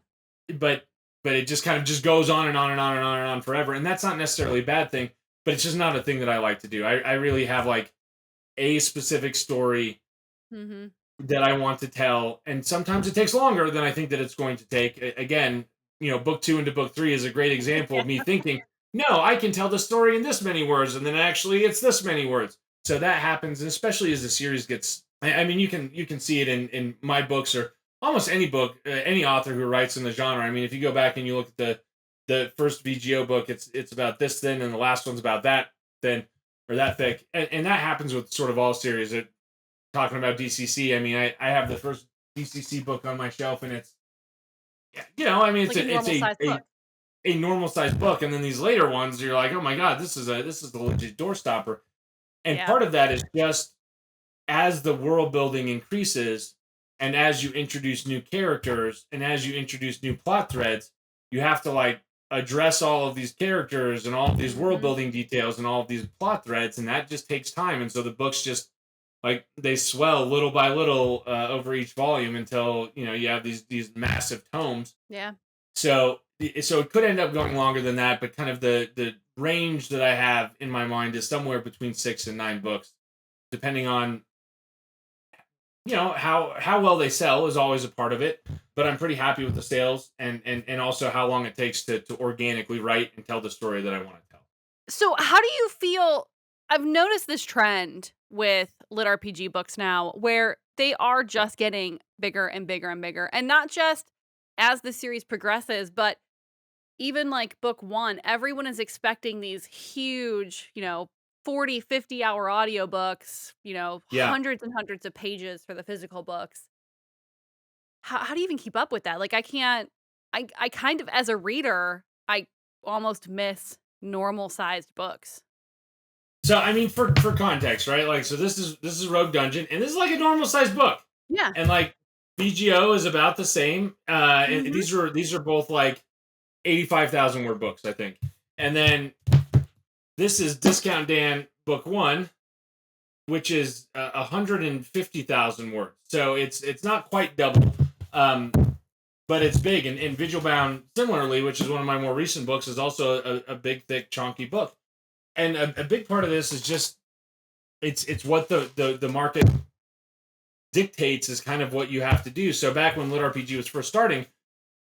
but but it just kind of just goes on and on and on and on and on forever, and that's not necessarily a bad thing, but it's just not a thing that I like to do. I really have like a specific story Mhm. that I want to tell, and sometimes it takes longer than I think that it's going to take. Again, book two into book three is a great example of me thinking, no, I can tell the story in this many words, and then actually it's this many words. So that happens, and especially as the series gets. I mean, you can see it in my books or almost any book, any author who writes in the genre. I mean, if you go back and you look at the first VGO book, it's about this thin, and the last one's about that thin or that thick, and that happens with sort of all series. Talking about DCC, I mean, I have the first DCC book on my shelf, and it's I mean, Like a it's normal sized book. a normal sized book, and then these later ones, you're like, oh my god, this is the legit doorstopper, and Yeah. part of that is just as the world building increases, and as you introduce new characters, and as you introduce new plot threads, you have to like address all of these characters and all of these world Mhm. building details and all of these plot threads, and that just takes time, and so the books just like they swell little by little over each volume until you have these massive tomes. Yeah. So it could end up going longer than that, but kind of the range that I have in my mind is somewhere between 6 and 9 books, depending on how well they sell is always a part of it. But I'm pretty happy with the sales and also how long it takes to organically write and tell the story that I want to tell. So, how do you feel? I've noticed this trend with lit RPG books now where they are just getting bigger and bigger and bigger. And not just as the series progresses, but even like book one, everyone is expecting these huge, 40, 50 hour audiobooks, Yeah. hundreds and hundreds of pages for the physical books. How do you even keep up with that? Like, I can't, I kind of, as a reader, I almost miss normal sized books. So I mean, for context, right? Like, so this is Rogue Dungeon, and this is like a normal sized book, Yeah. and like BGO is about the same. And Mhm. these are both like 85,000 word books, I think, and then this is Discount Dan book one, which is 150,000 words. So it's not quite double, um, but it's big. And Vigil Bound, similarly, which is one of my more recent books, is also a big, thick, chunky book. And a big part of this is just it's what the market dictates is kind of what you have to do. So back when LitRPG was first starting,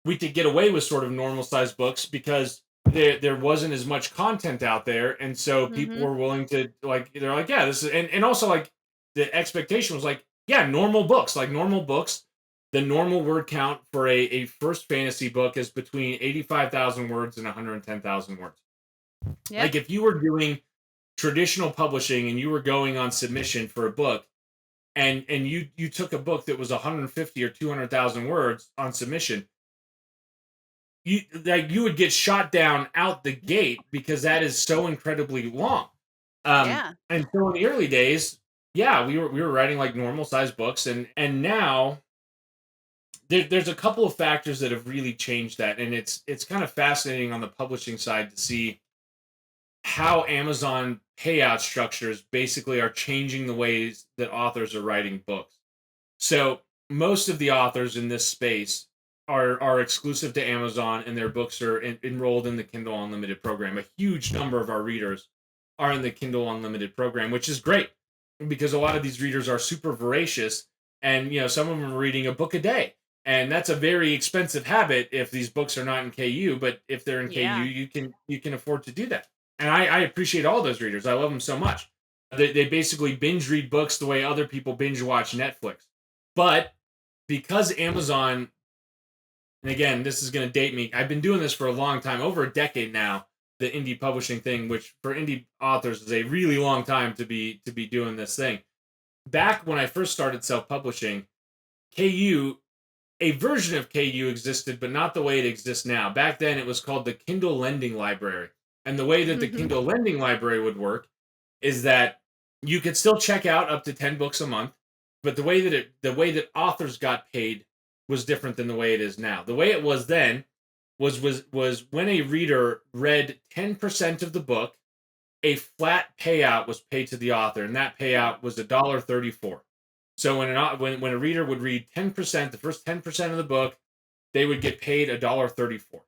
we could get away with sort of normal sized books because there wasn't as much content out there, and so people Mhm. were willing to like they're like yeah this is and also like the expectation was like yeah normal books. The normal word count for a first fantasy book is between 85,000 words and 110,000 words. Yeah. Like if you were doing traditional publishing and you were going on submission for a book and you took a book that was 150 or 200,000 words on submission, you would get shot down out the gate because that is so incredibly long. Yeah. And so in the early days, yeah, we were writing like normal sized books, and now there's a couple of factors that have really changed that, and it's kind of fascinating on the publishing side to see how Amazon payout structures basically are changing the ways that authors are writing books. So most of the authors in this space are exclusive to Amazon, and their books are enrolled in the Kindle Unlimited program. A huge number of our readers are in the Kindle Unlimited program, which is great because a lot of these readers are super voracious, and some of them are reading a book a day, and that's a very expensive habit if these books are not in KU. But if they're in KU, Yeah. you can afford to do that, and I appreciate all those readers. I love them so much. They basically binge read books the way other people binge watch Netflix. But because Amazon, and again, this is going to date me. I've been doing this for a long time, over a decade now. The indie publishing thing, which for indie authors is a really long time to be doing this thing. Back when I first started self-publishing, KU, a version of KU existed, but not the way it exists now. Back then, it was called the Kindle Lending Library, and the way that the Mhm. Kindle Lending Library would work is that you could still check out up to 10 books a month, but the way that authors got paid was different than the way it is now. The way it was then was when a reader read 10% of the book, a flat payout was paid to the author, and that Right. payout was $1.34. So when a reader would read 10%, the first 10% of the book, they would get paid $1.34.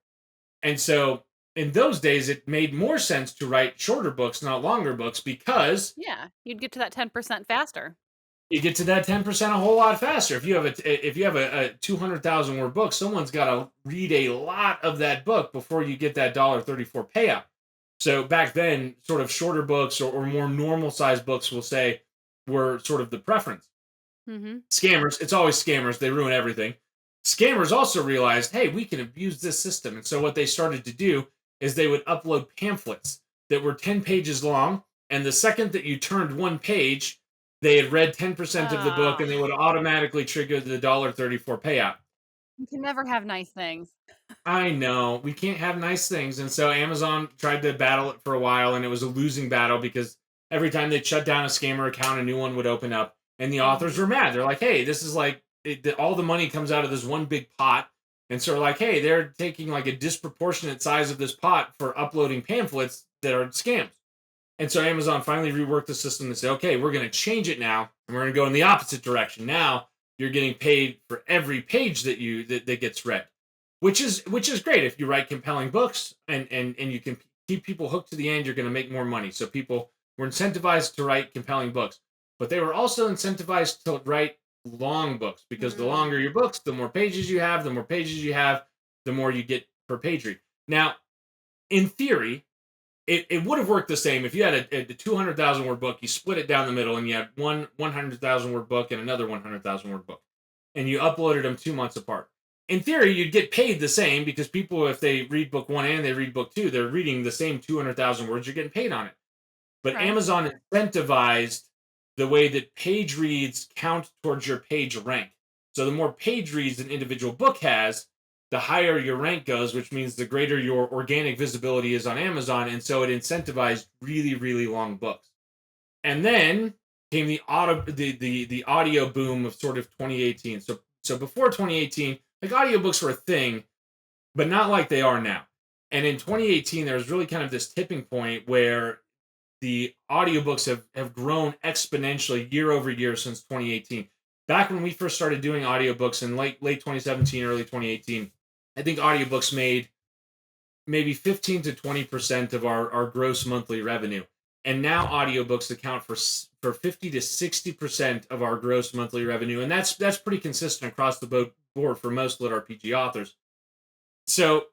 And so in those days, it made more sense to write shorter books, not longer books, because Yeah, you'd get to that 10% faster. you get to that 10% a whole lot faster. If you have a 200,000 word book, someone's got to read a lot of that book before you get that $1.34 payout. So back then, sort of shorter books or more normal sized books, will say, were sort of the preference. Mhm. Scammers, it's always scammers. They ruin everything. Scammers also realized, hey, we can abuse this system. And so what they started to do is they would upload pamphlets that were 10 pages long. And the second that you turned one page, they had read 10% of the book Ah, and they would automatically trigger the $1.34 payout. you can never have nice things. I know we can't have nice things. And so Amazon tried to battle it for a while, and it was a losing battle because every time they shut down a scammer account, a new one would open up, and the authors Mhm. were mad. They're like, hey, this is like all the money comes out of this one big pot. And so, like, hey, they're taking like a disproportionate size of this pot for uploading pamphlets that are scams. And so Amazon finally reworked the system and said, okay, we're going to change it now, and we're going to go in the opposite direction. Now you're getting paid for every page that gets read, which is great. If you write compelling books and you can keep people hooked to the end, you're going to make more money. So people were incentivized to write compelling books, but they were also incentivized to write long books, because the longer Mm. your books, the more pages you have, the more you get per page read. Now, in theory, it would have worked the same if you had a 200,000 word book, you split it down the middle, and you had one 100,000 word book and another 100,000 word book, and you uploaded them 2 months apart. In theory, you'd get paid the same, because people, if they read book one and they read book two, they're reading the same 200,000 words, you're getting paid on it. But Right. Amazon incentivized the way that page reads count towards your page rank. So the more page reads an individual book has, the higher your rank goes, which means the greater your organic visibility is on Amazon. And so it incentivized really, really long books. And then came the audio boom of sort of 2018. So before 2018, like, audiobooks were a thing, but not like they are now. And in 2018, there was really kind of this tipping point where the audiobooks have grown exponentially year over year since 2018. Back when we first started doing audiobooks in late 2017, early 2018, I think audiobooks made maybe 15 to 20% of our gross monthly revenue. And now audiobooks account for 50 to 60% of our gross monthly revenue. And that's pretty consistent across the board for most lit RPG authors. So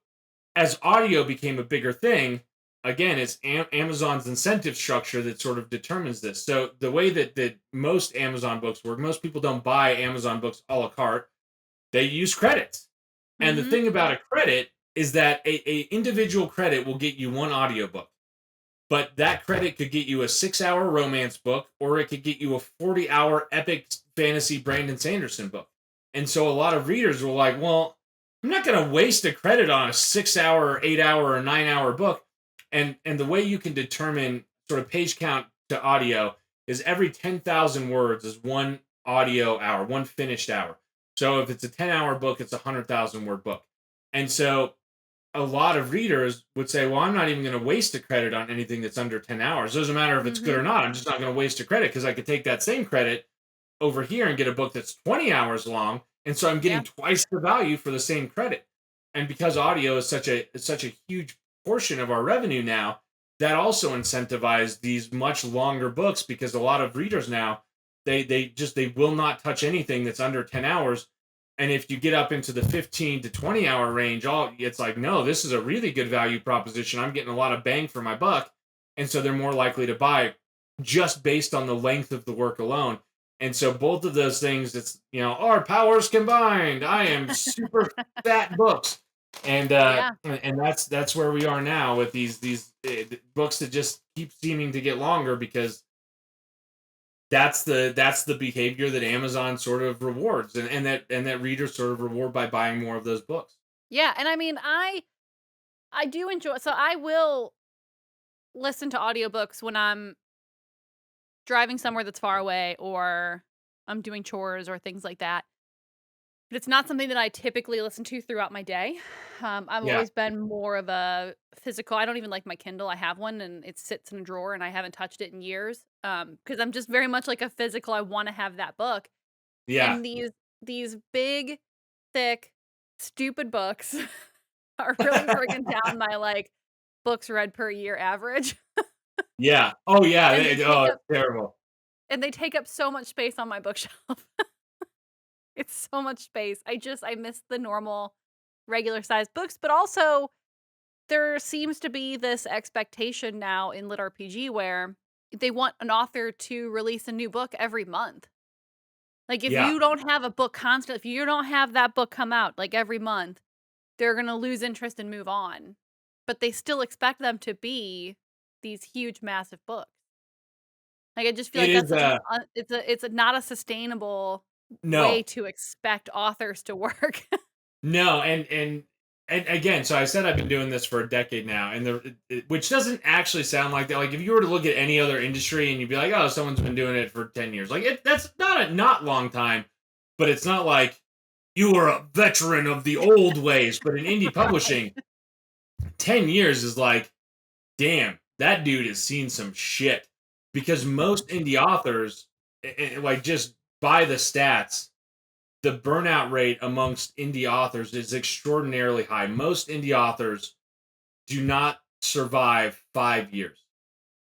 as audio became a bigger thing, again, it's Amazon's incentive structure that sort of determines this. So the way that most Amazon books work, most people don't buy Amazon books a la carte. They use credits. And the Mhm. thing about a credit is that a individual credit will get you one audiobook. But that credit could get you a 6 hour romance book, or it could get you a 40-hour epic fantasy Brandon Sanderson book. And so a lot of readers were like, well, I'm not going to waste a credit on a 6 hour, 8 hour, or 9 hour book. And the way you can determine sort of page count to audio is every 10,000 words is one audio hour, one finished hour. So if it's a 10-hour book, it's a 100,000 word book. And so a lot of readers would say, well, I'm not even going to waste a credit on anything that's under 10 hours. It doesn't matter if it's good or Mhm. not. I'm just not going to waste a credit, because I could take that same credit over here and get a book that's 20 hours long. And so I'm Yeah. getting twice the value for the same credit. And because audio is such a huge portion of our revenue now, that also incentivized these much longer books, because a lot of readers now, they will not touch anything that's under 10 hours. And if you get up into the 15 to 20 hour range, all it's like, no, this is a really good value proposition. I'm getting a lot of bang for my buck. And so they're more likely to buy just based on the length of the work alone. And so both of those things, it's, our powers combined. I am super fat books. Yeah. And that's where we are now with these books that just keep seeming to get longer, because that's the behavior that Amazon sort of rewards, and that readers sort of reward by buying more of those books. Yeah, and I mean, I do enjoy, so I will listen to audiobooks when I'm driving somewhere that's far away, or I'm doing chores or things like that. but it's not something that I typically listen to throughout my day. I've Yeah. always been more of a physical. I don't even like my Kindle. I have one and it sits in a drawer and I haven't touched it in years. Because I'm just very much like a physical. I want to have that book. Yeah. And these big, thick, stupid books are really bringing down my like books read per year average. Yeah. Oh, yeah. And they take Oh, up it's terrible. so much space on my bookshelf. It's so much space. I miss the normal regular sized books, but also there seems to be this expectation now in LitRPG where they want an author to release a new book every month. Like if Yeah. you don't have a book constant, if you don't have that book come out like every month, they're going to lose interest and move on. But they still expect them to be these huge massive books. Like I just feel It like that's is, such an it's a not a sustainable way no. to expect authors to work. No, and again, so I said I've been doing this for a decade now, and which doesn't actually sound like that. Like if you were to look at any other industry and you'd be like, oh, someone's been doing it for 10 years, like that's not a not long time, but it's not like you are a veteran of the old ways. But in indie Right. publishing, 10 years is like, damn, that dude has seen some shit. Because most indie authors, like just by the stats, the burnout rate amongst indie authors is extraordinarily high. Most indie authors do not survive 5 years.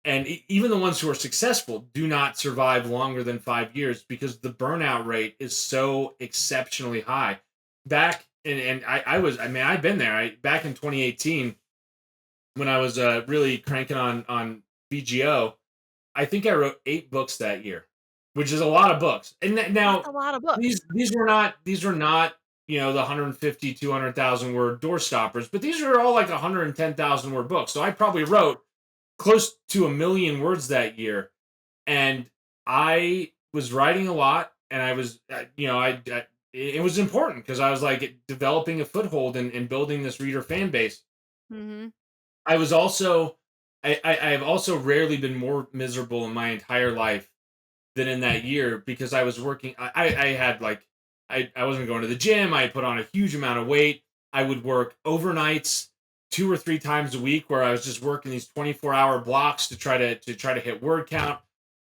And even the ones who are successful do not survive longer than 5 years because the burnout rate is so exceptionally high. Back and I was, I mean, I've been there. Back in 2018, when I was really cranking on BGO, I think I wrote 8 books that year, which is a lot of books. And That's now a lot of books. these were not the 150 200,000 word door stoppers, but these are all like 110,000 word books. So I probably wrote close to a million words that year, and I was writing a lot, and I was I it was important because I was like developing a foothold and building this reader fan base. Mhm. I was also I have also rarely been more miserable in my entire life than in that year because I was working. I had like I wasn't going to the gym. I put on a huge amount of weight. I would work overnights 2 or 3 times a week where I was just working these 24-hour blocks to try to hit word count.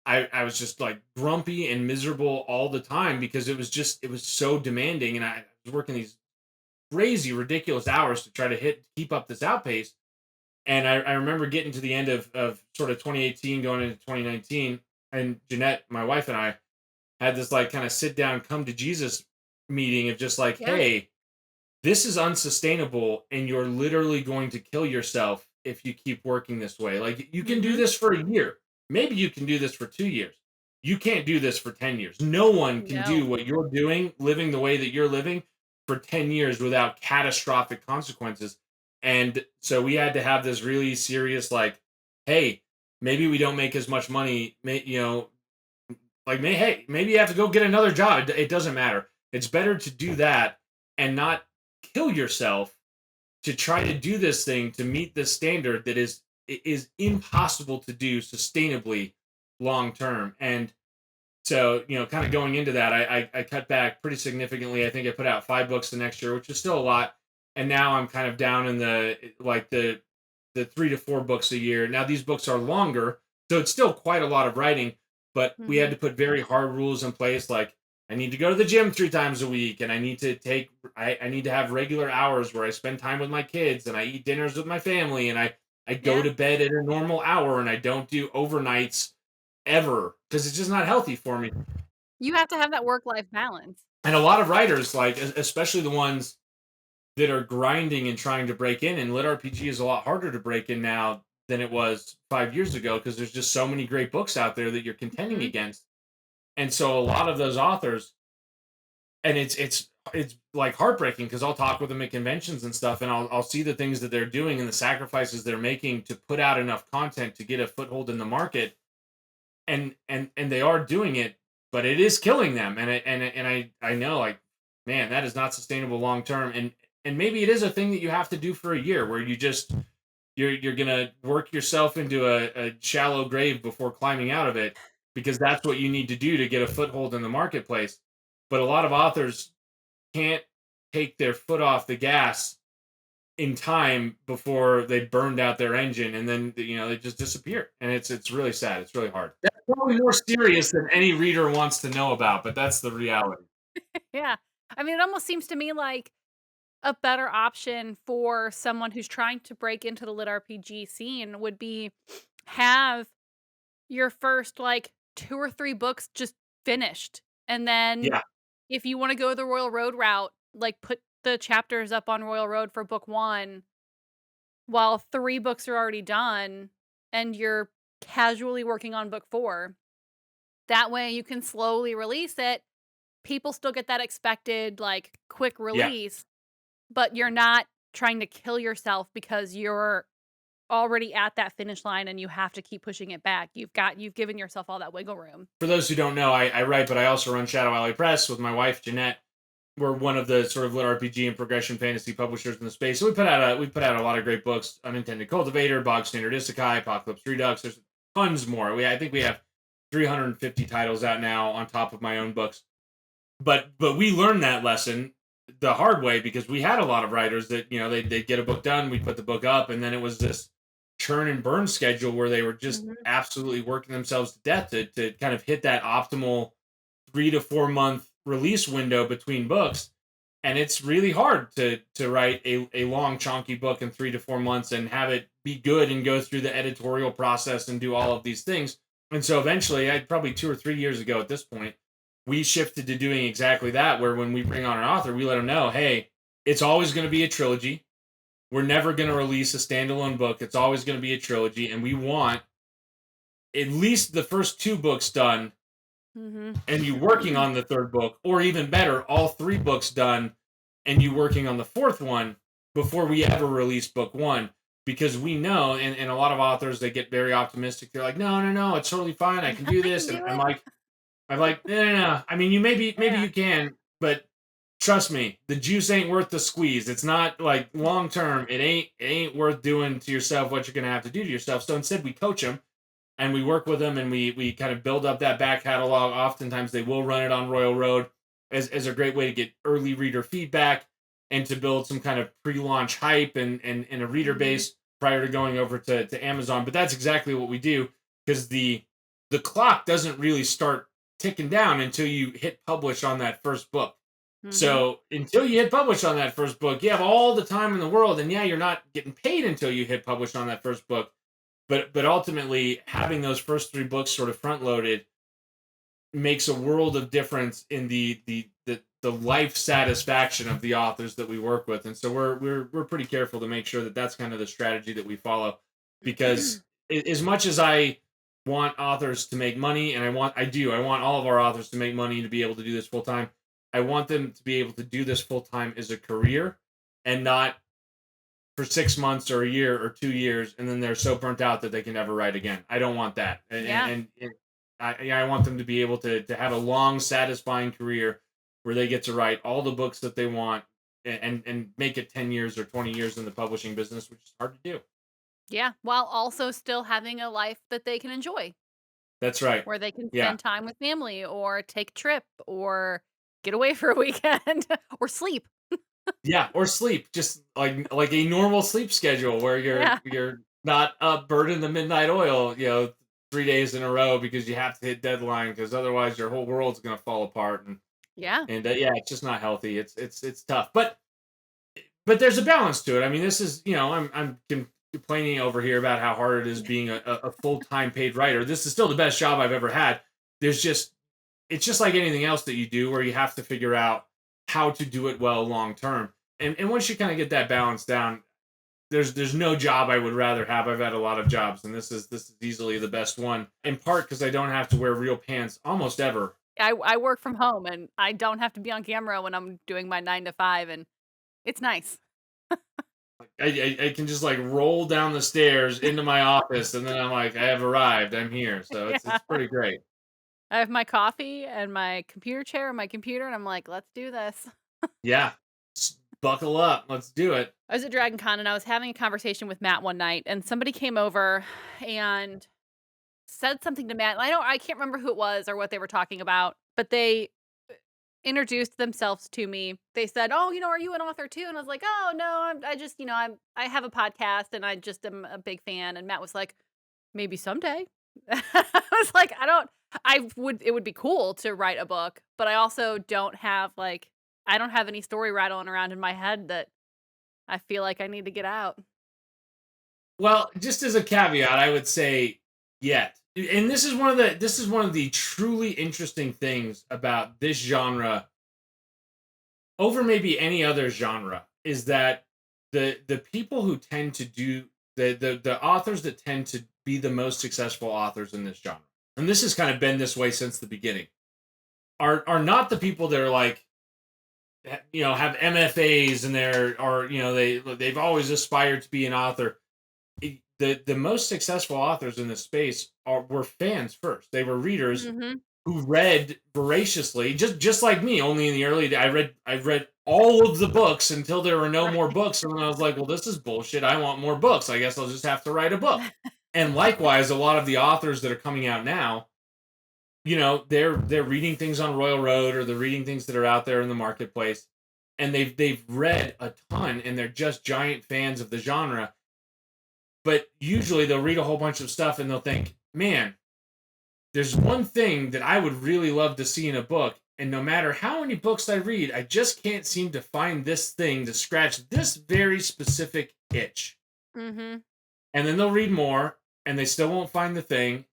I was just like grumpy and miserable all the time because it was so demanding, and I was working these crazy ridiculous hours to try to keep up this outpace. And I remember getting to the end of sort of 2018 going into 2019, and Jeanette, my wife, and I had this like kind of sit down, come to Jesus meeting of just like, Yeah. hey, this is unsustainable, and you're literally going to kill yourself if you keep working this way. Like you can do Mhm. this for a year. Maybe you can do this for 2 years. You can't do this for 10 years. No one can do No. what you're doing, living the way that you're living for 10 years without catastrophic consequences. And so we had to have this really serious, like, hey, maybe we don't make as much money, like, hey, maybe you have to go get another job. It doesn't matter. It's better to do that and not kill yourself to try to do this thing to meet the standard that is impossible to do sustainably long term. And so, kind of going into that, I cut back pretty significantly. I think I put out 5 books the next year, which is still a lot. And now I'm kind of down in the 3 to 4 books a year. Now these books are longer, so it's still quite a lot of writing, but we had Mhm. to put very hard rules in place, like I need to go to the gym 3 times a week, and I need to have regular hours where I spend time with my kids and I eat dinners with my family, and I go Yeah. to bed at a normal hour and I don't do overnights ever because it's just not healthy for me. You have to have that work-life balance. And a lot of writers, like especially the ones that are grinding and trying to break in, and lit RPG is a lot harder to break in now than it was 5 years ago because there's just so many great books out there that you're contending Mhm. against. And so a lot of those authors, and it's like heartbreaking because I'll talk with them at conventions and stuff, and I'll see the things that they're doing and the sacrifices they're making to put out enough content to get a foothold in the market, and they are doing it, but it is killing them, and I know, like, man, that is not sustainable long term, and maybe it is a thing that you have to do for a year where you're gonna work yourself into a shallow grave before climbing out of it because that's what you need to do to get a foothold in the marketplace. But a lot of authors can't take their foot off the gas in time before they burned out their engine, and then they just disappear, and it's really sad. It's really hard. That's probably more serious than any reader wants to know about, but that's the reality. Yeah. I mean, it almost seems to me like a better option for someone who's trying to break into the lit RPG scene would be have your first like 2 or 3 books just finished. And then Yeah, if you want to go the Royal Road route, like put the chapters up on Royal Road for book 1 while 3 books are already done and you're casually working on book 4. That way you can slowly release it. People still get that expected like quick yeah. release, but you're not trying to kill yourself because you're already at that finish line and you have to keep pushing it back. You've given yourself all that wiggle room. For those who don't know, I write, but I also run Shadow Alley Press with my wife Jeanette. We're one of the sort of lit RPG and progression fantasy publishers in the space. So we put out a lot of great books: Unintended Cultivator, Bog Standard Isekai, Apocalypse Redux. There's tons more. I think we have 350 titles out now on top of my own books. But we learned that lesson the hard way because we had a lot of writers that they'd get a book done, we'd put the book up, and then it was this churn and burn schedule where they were just Mhm. absolutely working themselves to death to kind of hit that optimal 3 to 4 month release window between books. And it's really hard to write a long chunky book in 3 to 4 months and have it be good and go through the editorial process and do all of these things. And so eventually, I probably 2 or 3 years ago at this point, we shifted to doing exactly that, where when we bring on an author, we let them know, hey, it's always going to be a trilogy. We're never going to release a standalone book. It's always going to be a trilogy, and we want at least the first 2 books done, Mhm. and you working on the third book, or even better, all 3 books done, and you working on the fourth one before we ever release book 1. Because we know, and a lot of authors, they get very optimistic. They're like, no, no, no, it's totally fine. I can do I this. can And do I'm it. like, no, no, no. I mean, you maybe Yeah. you can, but trust me, the juice ain't worth the squeeze. It's not like long term. It ain't worth doing to yourself what you're gonna have to do to yourself. So instead, we coach them and we work with them and we kind of build up that back catalog. Oftentimes, they will run it on Royal Road as a great way to get early reader feedback and to build some kind of pre-launch hype and a reader Mhm. base prior to going over to Amazon. But that's exactly what we do because the clock doesn't really start ticking down until you hit publish on that first book. Mhm. So until you hit publish on that first book, you have all the time in the world. And yeah, you're not getting paid until you hit publish on that first book. But ultimately, having those first 3 books sort of front loaded makes a world of difference in the life satisfaction of the authors that we work with. And so we're pretty careful to make sure that that's kind of the strategy that we follow, because as much as I want authors to make money, and I want all of our authors to make money to be able to do this full time. I want them to be able to do this full time as a career and not for 6 months or a year or 2 years, and then they're so burnt out that they can never write again. I don't want that, Yeah. I want them to be able to have a long, satisfying career where they get to write all the books that they want and make it 10 years or 20 years in the publishing business, which is hard to do. Yeah, while also still having a life that they can enjoy, That's right. where they can Yeah, spend time with family or take a trip or get away for a weekend or sleep. yeah, or sleep, just like a normal sleep schedule where you're Yeah. you're not up burning the midnight oil, 3 days in a row because you have to hit deadline because otherwise your whole world's gonna fall apart. Yeah. And yeah, it's just not healthy. It's tough, but there's a balance to it. I mean, this is I'm complaining over here about how hard it is being a full time paid writer. This is still the best job I've ever had. There's just It's just like anything else that you do, where you have to figure out how to do it well long term. And once you kind of get that balance down, there's no job I would rather have. I've had a lot of jobs, and this is easily the best one. In part because I don't have to wear real pants almost ever. I work from home and I don't have to be on camera when I'm doing my 9 to 5 and it's nice. I can just like roll down the stairs into my office, and then I'm like, I have arrived. I'm here. So Yeah. it's pretty great. I have my coffee and my computer chair and my computer and I'm like, "Let's do this." Yeah, buckle up. Let's do it. I was at Dragon Con and I was having a conversation with Matt one night and somebody came over and said something to Matt. And I can't remember who it was or what they were talking about, but they introduced themselves to me. They said, "Oh, are you an author too?" And I was like, "Oh, no, I just, I have a podcast and I just am a big fan." And Matt was like, "Maybe someday." I was like, it would be cool to write a book, but I also I don't have any story rattling around in my head that I feel like I need to get out. Well, just as a caveat, I would say yet. And this is one of the truly interesting things about this genre over maybe any other genre is that the people who tend to do the authors that tend to be the most successful authors in this genre, and this has kind of been this way since the beginning, are not the people that are like have MFAs and they've always aspired to be an author. The most successful authors in this space were fans first. They were readers Mhm. who read voraciously, just like me. Only in the early days, I read all of the books until there were no more Right. books, and then I was like, well, this is bullshit. I want more books. I guess I'll just have to write a book. And likewise, a lot of the authors that are coming out now, they're reading things on Royal Road or they're reading things that are out there in the marketplace, and they've read a ton, and they're just giant fans of the genre. But usually they'll read a whole bunch of stuff and they'll think, man, there's one thing that I would really love to see in a book. And no matter how many books I read, I just can't seem to find this thing to scratch this very specific itch. Mhm. And then they'll read more and they still won't find the thing.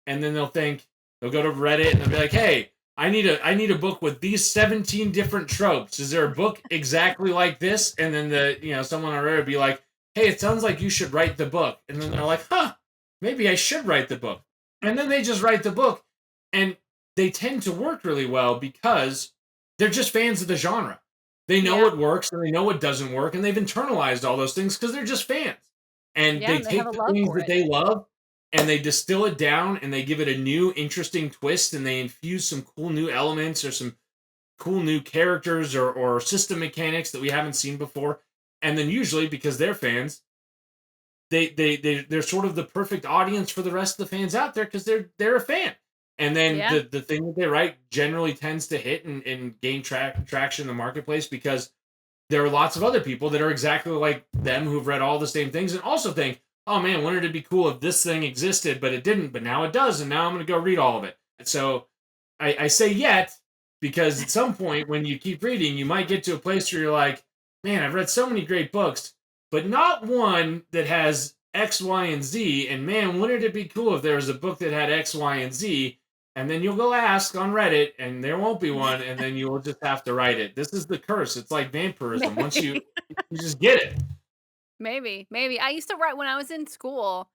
And then they'll go to Reddit and they'll be like, hey, I need a book with these 17 different tropes. Is there a book exactly like this? And then someone on Reddit will be like, hey, it sounds like you should write the book. And then they're like, huh, maybe I should write the book. And then they just write the book. And they tend to work really well because they're just fans of the genre. They know Yeah. what works and they know what doesn't work. And they've internalized all those things because they're just fans. And Yeah, they and they have take a the love things for that it. they love and they distill it down and they give it a new, interesting twist and they infuse some cool new elements or some cool new characters or system mechanics that we haven't seen before. And then usually because they're fans, they're sort of the perfect audience for the rest of the fans out there because they're a fan. And then Yeah. the thing that they write generally tends to hit and gain traction in the marketplace because there are lots of other people that are exactly like them who've read all the same things and also think, oh man, wouldn't it be cool if this thing existed, but it didn't, but now it does, and now I'm going to go read all of it. So I say yet because at some point when you keep reading, you might get to a place where you're like, man, I've read so many great books, but not one that has X, Y, and Z. And man, wouldn't it be cool if there was a book that had X, Y, and Z? And then you'll go ask on Reddit, and there won't be one, and then you will just have to write it. This is the curse. It's like vampirism. Once you Maybe. you just get it. Maybe. I used to write when I was in school.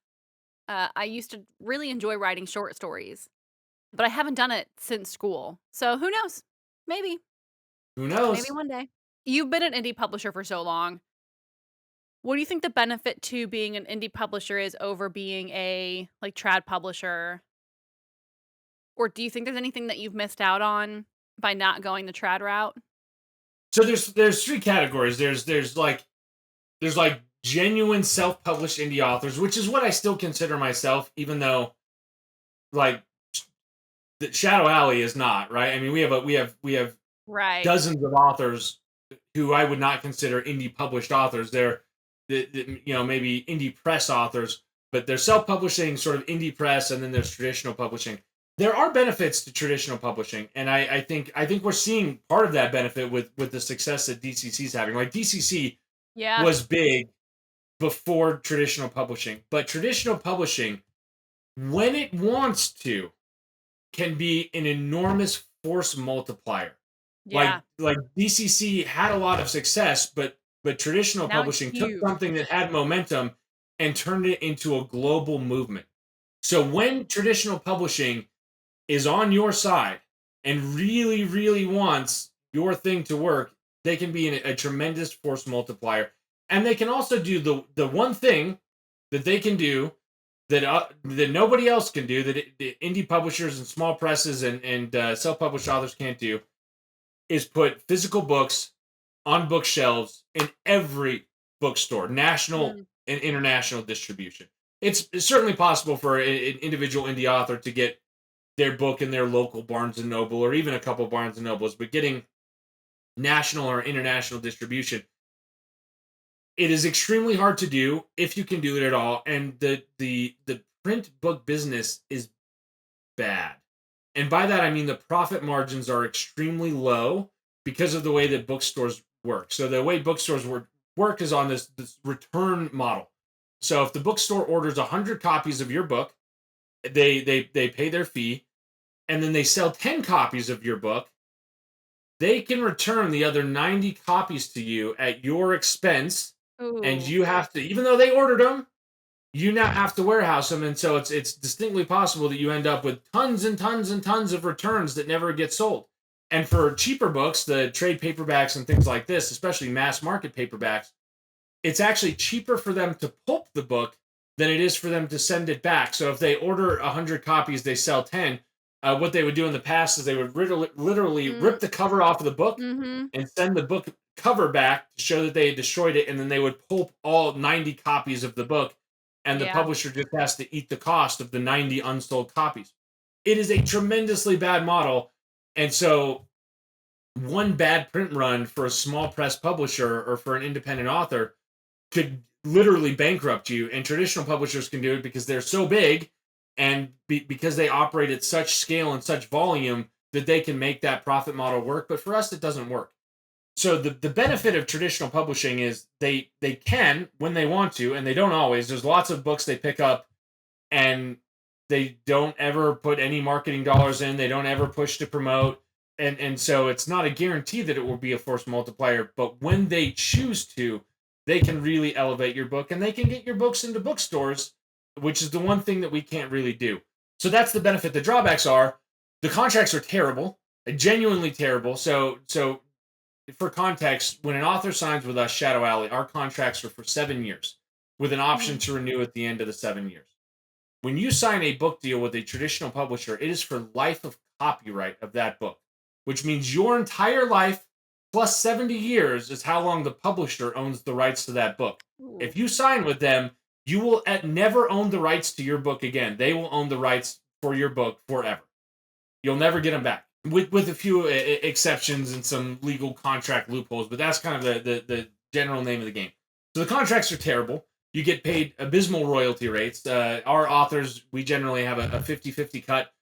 I used to really enjoy writing short stories, but I haven't done it since school. So who knows? Maybe. Who Maybe knows? one day. You've been an indie publisher for so long. What do you think the benefit to being an indie publisher is over being a like trad publisher? Or do you think there's anything that you've missed out on by not going the trad route? So there's three categories. There's like genuine self-published indie authors, which is what I still consider myself, even though like Shadow Alley is not, right? I mean, we have Right. dozens of authors who I would not consider indie published authors. They're maybe indie press authors, but they're self-publishing, sort of indie press, and then there's traditional publishing. There are benefits to traditional publishing, and I think we're seeing part of that benefit with the success that DCC is having. Like DCC Yeah. was big before traditional publishing, but traditional publishing, when it wants to, can be an enormous force multiplier. Like Yeah. like DCC had a lot of success, but traditional Now it's publishing took huge. something that had momentum and turned it into a global movement. So when traditional publishing is on your side and really, really wants your thing to work, they can be a tremendous force multiplier. And they can also do the one thing that they can do that nobody else can do, that indie publishers and small presses and self-published authors can't do, is put physical books on bookshelves in every bookstore, national Mm. and international distribution. It's certainly possible for an individual indie author to get their book in their local Barnes and Noble or even a couple Barnes and Nobles, but getting national or international distribution, it is extremely hard to do if you can do it at all. And the print book business is bad. And by that I mean the profit margins are extremely low because of the way that bookstores work. So the way bookstores work is on this return model. So if the bookstore orders 100 copies of your book, they pay their fee, and then they sell 10 copies of your book, they can return the other 90 copies to you at your expense, and Ooh. you have to, even though they ordered them, you now have to warehouse them, and so it's distinctly possible that you end up with tons and tons and tons of returns that never get sold. And for cheaper books, the trade paperbacks and things like this, especially mass market paperbacks, it's actually cheaper for them to pulp the book than it is for them to send it back. So if they order 100 copies, they sell 10. What they would do in the past is they would literally Mm, rip the cover off of the book mhm. and send the book cover back to show that they had destroyed it, and then they would pulp all 90 copies of the book, and the Yeah. publisher just has to eat the cost of the 90 unsold copies. It is a tremendously bad model, and so one bad print run for a small press publisher or for an independent author could literally bankrupt you. And traditional publishers can do it because they're so big and because they operate at such scale and such volume that they can make that profit model work. But for us, it doesn't work. So the benefit of traditional publishing is they can when they want to, and they don't always. There's lots of books they pick up and they don't ever put any marketing dollars in. They don't ever push to promote. And so it's not a guarantee that it will be a force multiplier, but when they choose to, they can really elevate your book and they can get your books into bookstores, which is the one thing that we can't really do. So that's the benefit. The drawbacks are the contracts are terrible, genuinely terrible. So for context, when an author signs with us, Shadow Alley, our contracts are for 7 years with an option Mm. to renew at the end of the 7 years. When you sign a book deal with a traditional publisher, it is for life of copyright of that book, which means your entire life plus 70 years is how long the publisher owns the rights to that book. Ooh. If you sign with them, you will never own the rights to your book again. They will own the rights for your book forever. You'll never get them back, with a few exceptions and some legal contract loopholes. But that's kind of the general name of the game. So the contracts are terrible. You get paid abysmal royalty rates. Our authors, we generally have a 50-50 cut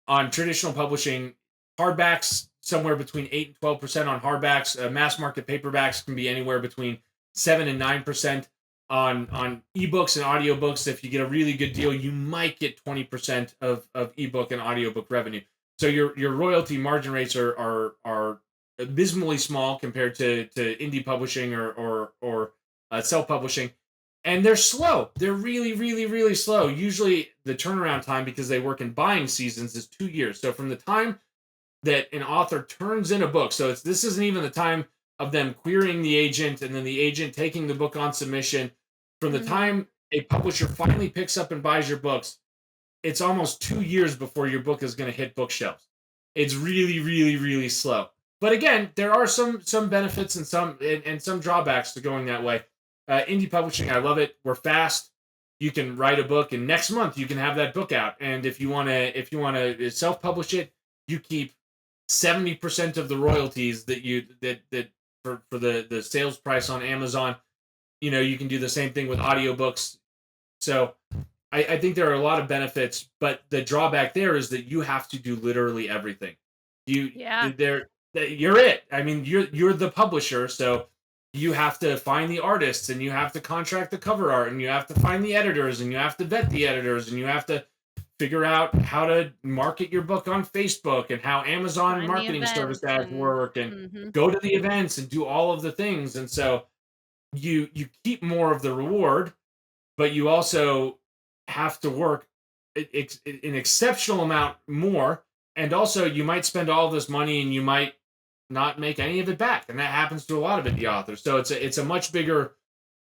on traditional publishing. Hardbacks somewhere between 8 and 12% on hardbacks. Mass market paperbacks can be anywhere between 7 and 9% on ebooks and audiobooks. If you get a really good deal, you might get 20% of ebook and audiobook revenue. So your royalty margin rates are abysmally small compared to indie publishing or self publishing, and they're slow. They're really slow. Usually the turnaround time, because they work in buying seasons, is 2 years. So from the time that an author turns in a book, so this isn't even the time of them querying the agent and then the agent taking the book on submission. From the Mhm. time a publisher finally picks up and buys your books, it's almost 2 years before your book is going to hit bookshelves. It's really slow. But again, there are some benefits and some drawbacks to going that way. Indie publishing, I love it. We're fast. You can write a book, and next month you can have that book out. And if you want to self publish it, you keep 70% of the royalties that for the sales price on Amazon. You can do the same thing with audiobooks. So I think there are a lot of benefits, but the drawback there is that you have to do literally everything. You Yeah. there you're it. I mean, you're the publisher, so you have to find the artists and you have to contract the cover art and you have to find the editors and you have to vet the editors and you have to figure out how to market your book on Facebook and how Amazon Find the marketing service events ads and work and mhm. go to the events and do all of the things. And so you keep more of the reward, but you also have to work an exceptional amount more. And also, you might spend all this money and you might not make any of it back, and that happens to a lot of indie authors. So it's a much bigger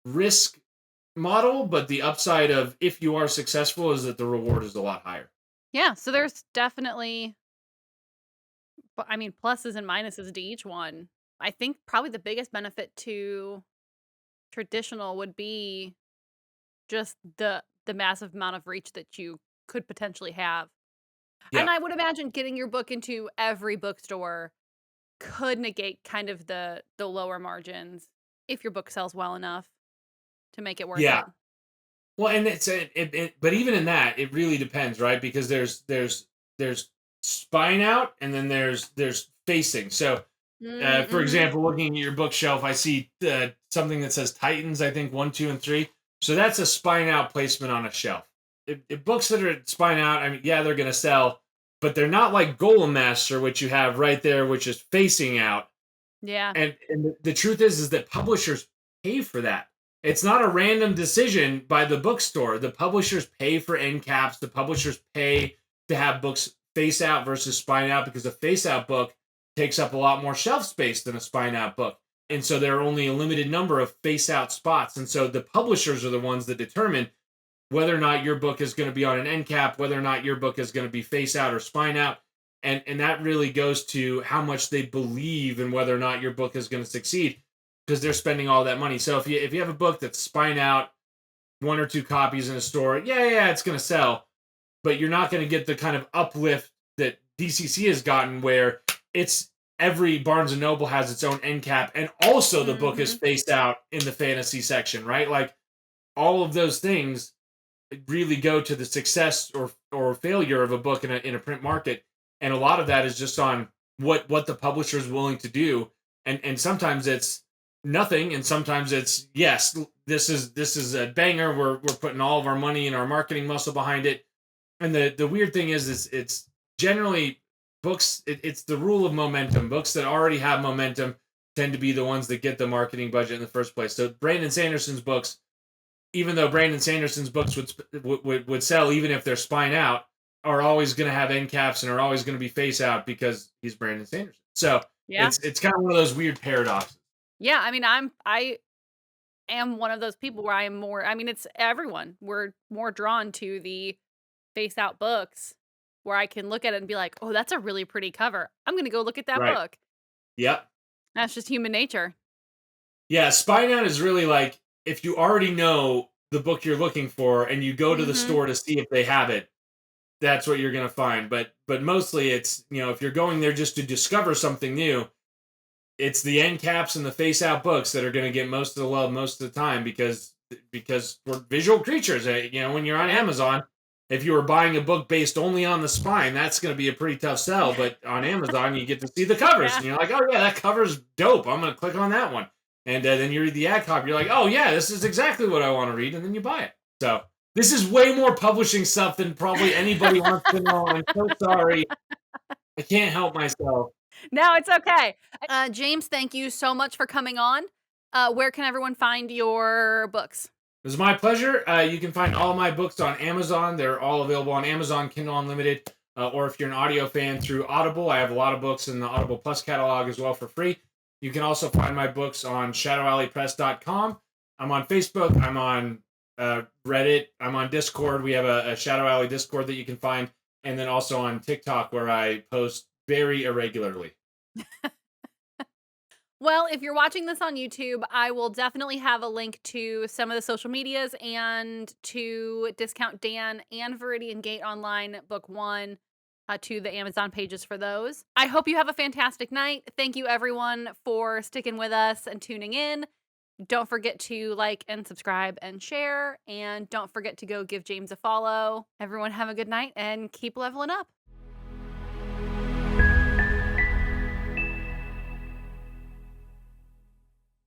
risk model, but the upside of if you are successful is that the reward is a lot higher. Yeah, so there's definitely I mean, pluses and minuses to each one. I think probably the biggest benefit to traditional would be just the massive amount of reach that you could potentially have. Yeah. And I would imagine getting your book into every bookstore could negate kind of the lower margins if your book sells well enough to make it worth Yeah. it. Well, and but even in that, it really depends, right? Because there's spine out, and then there's facing. So, for Mm-hmm. example, looking at your bookshelf, I see something that says Titans. I think 1, 2, and 3. So that's a spine out placement on a shelf. If books that are spine out, I mean, yeah, they're going to sell, but they're not like Golem Master, which you have right there, which is facing out. Yeah. And the truth is that publishers pay for that. It's not a random decision by the bookstore. The publishers pay for end caps. The publishers pay to have books face out versus spine out, because a face out book takes up a lot more shelf space than a spine out book. And so there are only a limited number of face out spots. And so the publishers are the ones that determine whether or not your book is going to be on an end cap, whether or not your book is going to be face out or spine out. And that really goes to how much they believe in whether or not your book is going to succeed, because they're spending all that money. So if you have a book that's spine out, 1 or 2 copies in a store, yeah, it's going to sell, but you're not going to get the kind of uplift that DCC has gotten, where it's every Barnes and Noble has its own end cap, and also the book is Mm-hmm. faced out in the fantasy section, right? Like, all of those things really go to the success or failure of a book in a print market. And a lot of that is just on what the publisher is willing to do. And sometimes it's nothing, and sometimes it's, yes, this is a banger, we're putting all of our money and our marketing muscle behind it. And the weird thing is it's generally books, it's the rule of momentum. Books that already have momentum tend to be the ones that get the marketing budget in the first place. So Brandon Sanderson's books, even though Brandon Sanderson's books would sell even if they're spine out, are always going to have end caps and are always going to be face out because he's Brandon Sanderson. So Yeah. it's kind of one of those weird paradoxes. Yeah. I mean, I am one of those people where I am more, I mean, it's everyone. We're more drawn to the face out books where I can look at it and be like, oh, that's a really pretty cover. I'm going to go look at that Right. book. Yep. That's just human nature. Yeah. Spine out is really like, if you already know the book you're looking for and you go to the Mm-hmm. store to see if they have it, that's what you're going to find. But mostly it's, if you're going there just to discover something new, it's the end caps and the face out books that are going to get most of the love most of the time, because we're visual creatures. When you're on Yeah. Amazon, if you were buying a book based only on the spine, that's going to be a pretty tough sell. But on Amazon, you get to see the covers, Yeah. and you're like, oh yeah, that cover's dope, I'm going to click on that one. And then you read the ad copy, you're like, oh yeah, this is exactly what I want to read, and then you buy it. So this is way more publishing stuff than probably anybody wants to know. I'm so sorry, I can't help myself. No, it's okay. James, thank you so much for coming on. Where can everyone find your books? It was my pleasure. You can find all my books on Amazon. They're all available on Amazon, Kindle Unlimited, or if you're an audio fan, through Audible. I have a lot of books in the Audible Plus catalog as well for free. You can also find my books on shadowalleypress.com. I'm on Facebook. I'm on Reddit. I'm on Discord. We have a Shadow Alley Discord that you can find. And then also on TikTok, where I post very irregularly. Well, if you're watching this on YouTube, I will definitely have a link to some of the social medias and to Discount Dan and Viridian Gate Online Book 1 to the Amazon pages for those. I hope you have a fantastic night. Thank you, everyone, for sticking with us and tuning in. Don't forget to like and subscribe and share. And don't forget to go give James a follow. Everyone, have a good night and keep leveling up.